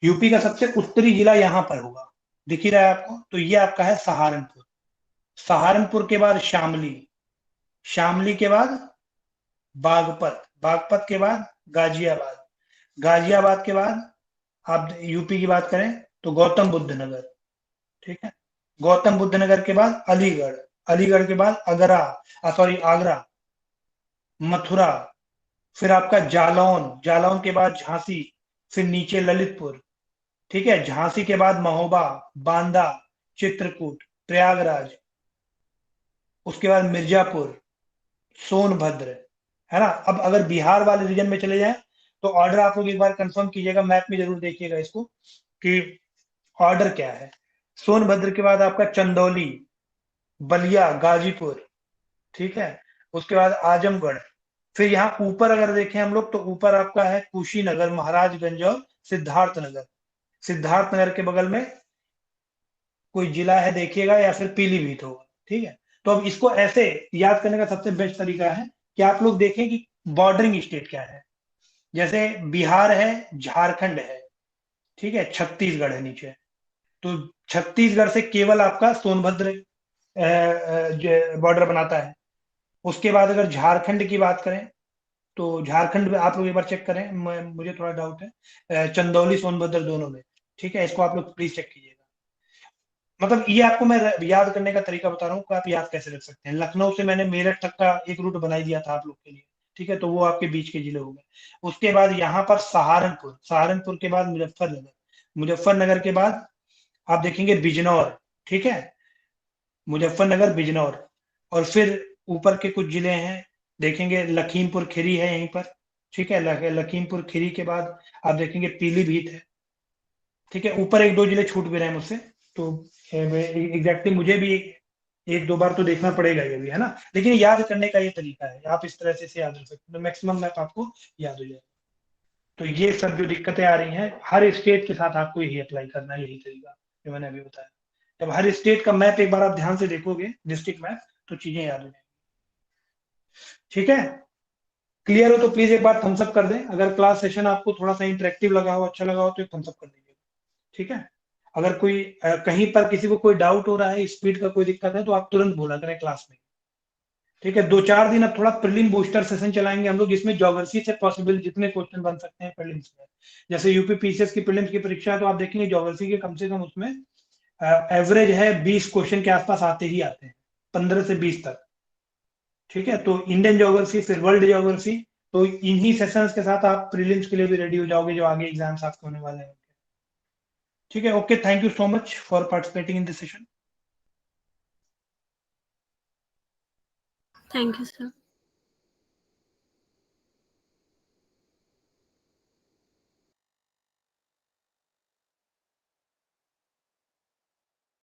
यूपी का सबसे उत्तरी जिला यहाँ पर होगा, दिख ही रहा है आपको? तो ये आपका है सहारनपुर, सहारनपुर के बाद शामली, शामली के बाद बागपत, बागपत के बाद गाजियाबाद, गाजियाबाद के बाद आप यूपी की बात करें तो गौतम बुद्ध नगर। ठीक है? गौतम बुद्ध नगर के बाद अलीगढ़, अलीगढ़ के बाद अगरा, सॉरी आगरा, मथुरा, फिर आपका जालौन, जालौन के बाद झांसी, फिर नीचे ललितपुर। ठीक है? झांसी के बाद महोबा, बांदा, चित्रकूट, प्रयागराज, उसके बाद मिर्जापुर, सोनभद्र, है ना? अब अगर बिहार वाले रीजन में चले जाएं, तो ऑर्डर आप लोग एक बार कंफर्म कीजिएगा, मैप में जरूर देखिएगा इसको कि ऑर्डर क्या है। सोनभद्र के बाद आपका चंदौली, बलिया, गाजीपुर, ठीक है, उसके बाद आजमगढ़। फिर यहाँ ऊपर अगर देखें हम लोग तो ऊपर आपका है कुशीनगर, महाराजगंज और सिद्धार्थनगर। सिद्धार्थनगर के बगल में कोई जिला है देखिएगा, या फिर पीलीभीत होगा, ठीक है। तो अब इसको ऐसे याद करने का सबसे बेस्ट तरीका है कि आप लोग देखें कि बॉर्डरिंग स्टेट क्या है। जैसे बिहार है, झारखंड है, ठीक है, छत्तीसगढ़ है नीचे। तो छत्तीसगढ़ से केवल आपका सोनभद्र बॉर्डर बनाता है। उसके बाद अगर झारखंड की बात करें तो झारखंड में आप लोग एक बार चेक करें, मुझे थोड़ा डाउट है चंदौली सोनभद्र दोनों में, ठीक है, इसको आप लोग प्लीज चेक कीजिएगा। मतलब ये आपको मैं याद करने का तरीका बता रहा हूँ कि आप याद कैसे रख सकते हैं। लखनऊ से मैंने मेरठ तक का एक रूट बना दिया था आप लोग के लिए, ठीक है, तो वो आपके बीच के जिले हो गए। उसके बाद यहाँ पर सहारनपुर, सहारनपुर के बाद मुजफ्फरनगर, मुजफ्फरनगर के बाद आप देखेंगे बिजनौर, ठीक है, मुजफ्फरनगर, बिजनौर। और फिर ऊपर के कुछ जिले हैं देखेंगे, लखीमपुर खीरी है यहीं पर, ठीक है, लखीमपुर खीरी के बाद आप देखेंगे पीलीभीत है, ठीक है। ऊपर एक दो जिले छूट भी रहे हैं मुझसे, तो एग्जैक्टली मुझे भी एक दो बार तो देखना पड़ेगा ये भी, है ना। लेकिन याद करने का ये तरीका है, आप इस तरह से इसे याद रख सकते हैं, तो मैक्सिमम मैप आपको याद हो जाएगा। तो ये सब जो दिक्कतें आ रही हैं, हर स्टेट के साथ आपको यही अप्लाई करना है, यही तरीका जो मैंने अभी बताया। जब हर स्टेट का मैप एक बार आप ध्यान से देखोगे, डिस्ट्रिक्ट मैप, तो चीजें याद हो जाएंगी, ठीक है। क्लियर हो तो प्लीज एक बार थम्स अप कर दें। अगर क्लास सेशन आपको थोड़ा सा इंटरेक्टिव लगा हो, अच्छा लगा हो, तो एक थम्स अप कर दीजिए, ठीक है। अगर कोई कहीं पर किसी को कोई डाउट हो रहा है, स्पीड का कोई दिक्कत है, तो आप तुरंत बोला करें क्लास में, ठीक है। 2-4 दिन अब थोड़ा प्रीलिम बूस्टर सेशन चलाएंगे हम लोग, जिसमें ज्योग्राफी से पॉसिबल जितने क्वेश्चन बन सकते हैं प्रीलिम्स में। जैसे यूपी पीसीएस की प्रीलिम्स की परीक्षा है, तो आप देखेंगे ज्योग्राफी के कम से कम उसमें एवरेज है 20 क्वेश्चन के आसपास आते ही आते हैं, 15 से 20 तक, ठीक है। तो इंडियन ज्योग्राफी, फिर वर्ल्ड ज्योग्राफी, तो इन्हीं सेशंस के साथ आप प्रीलिम्स के लिए भी रेडी हो जाओगे, जो आगे एग्जाम्स आपके होने वाले हैं, ठीक है। Okay, thank you so much for participating in this session. Thank you sir.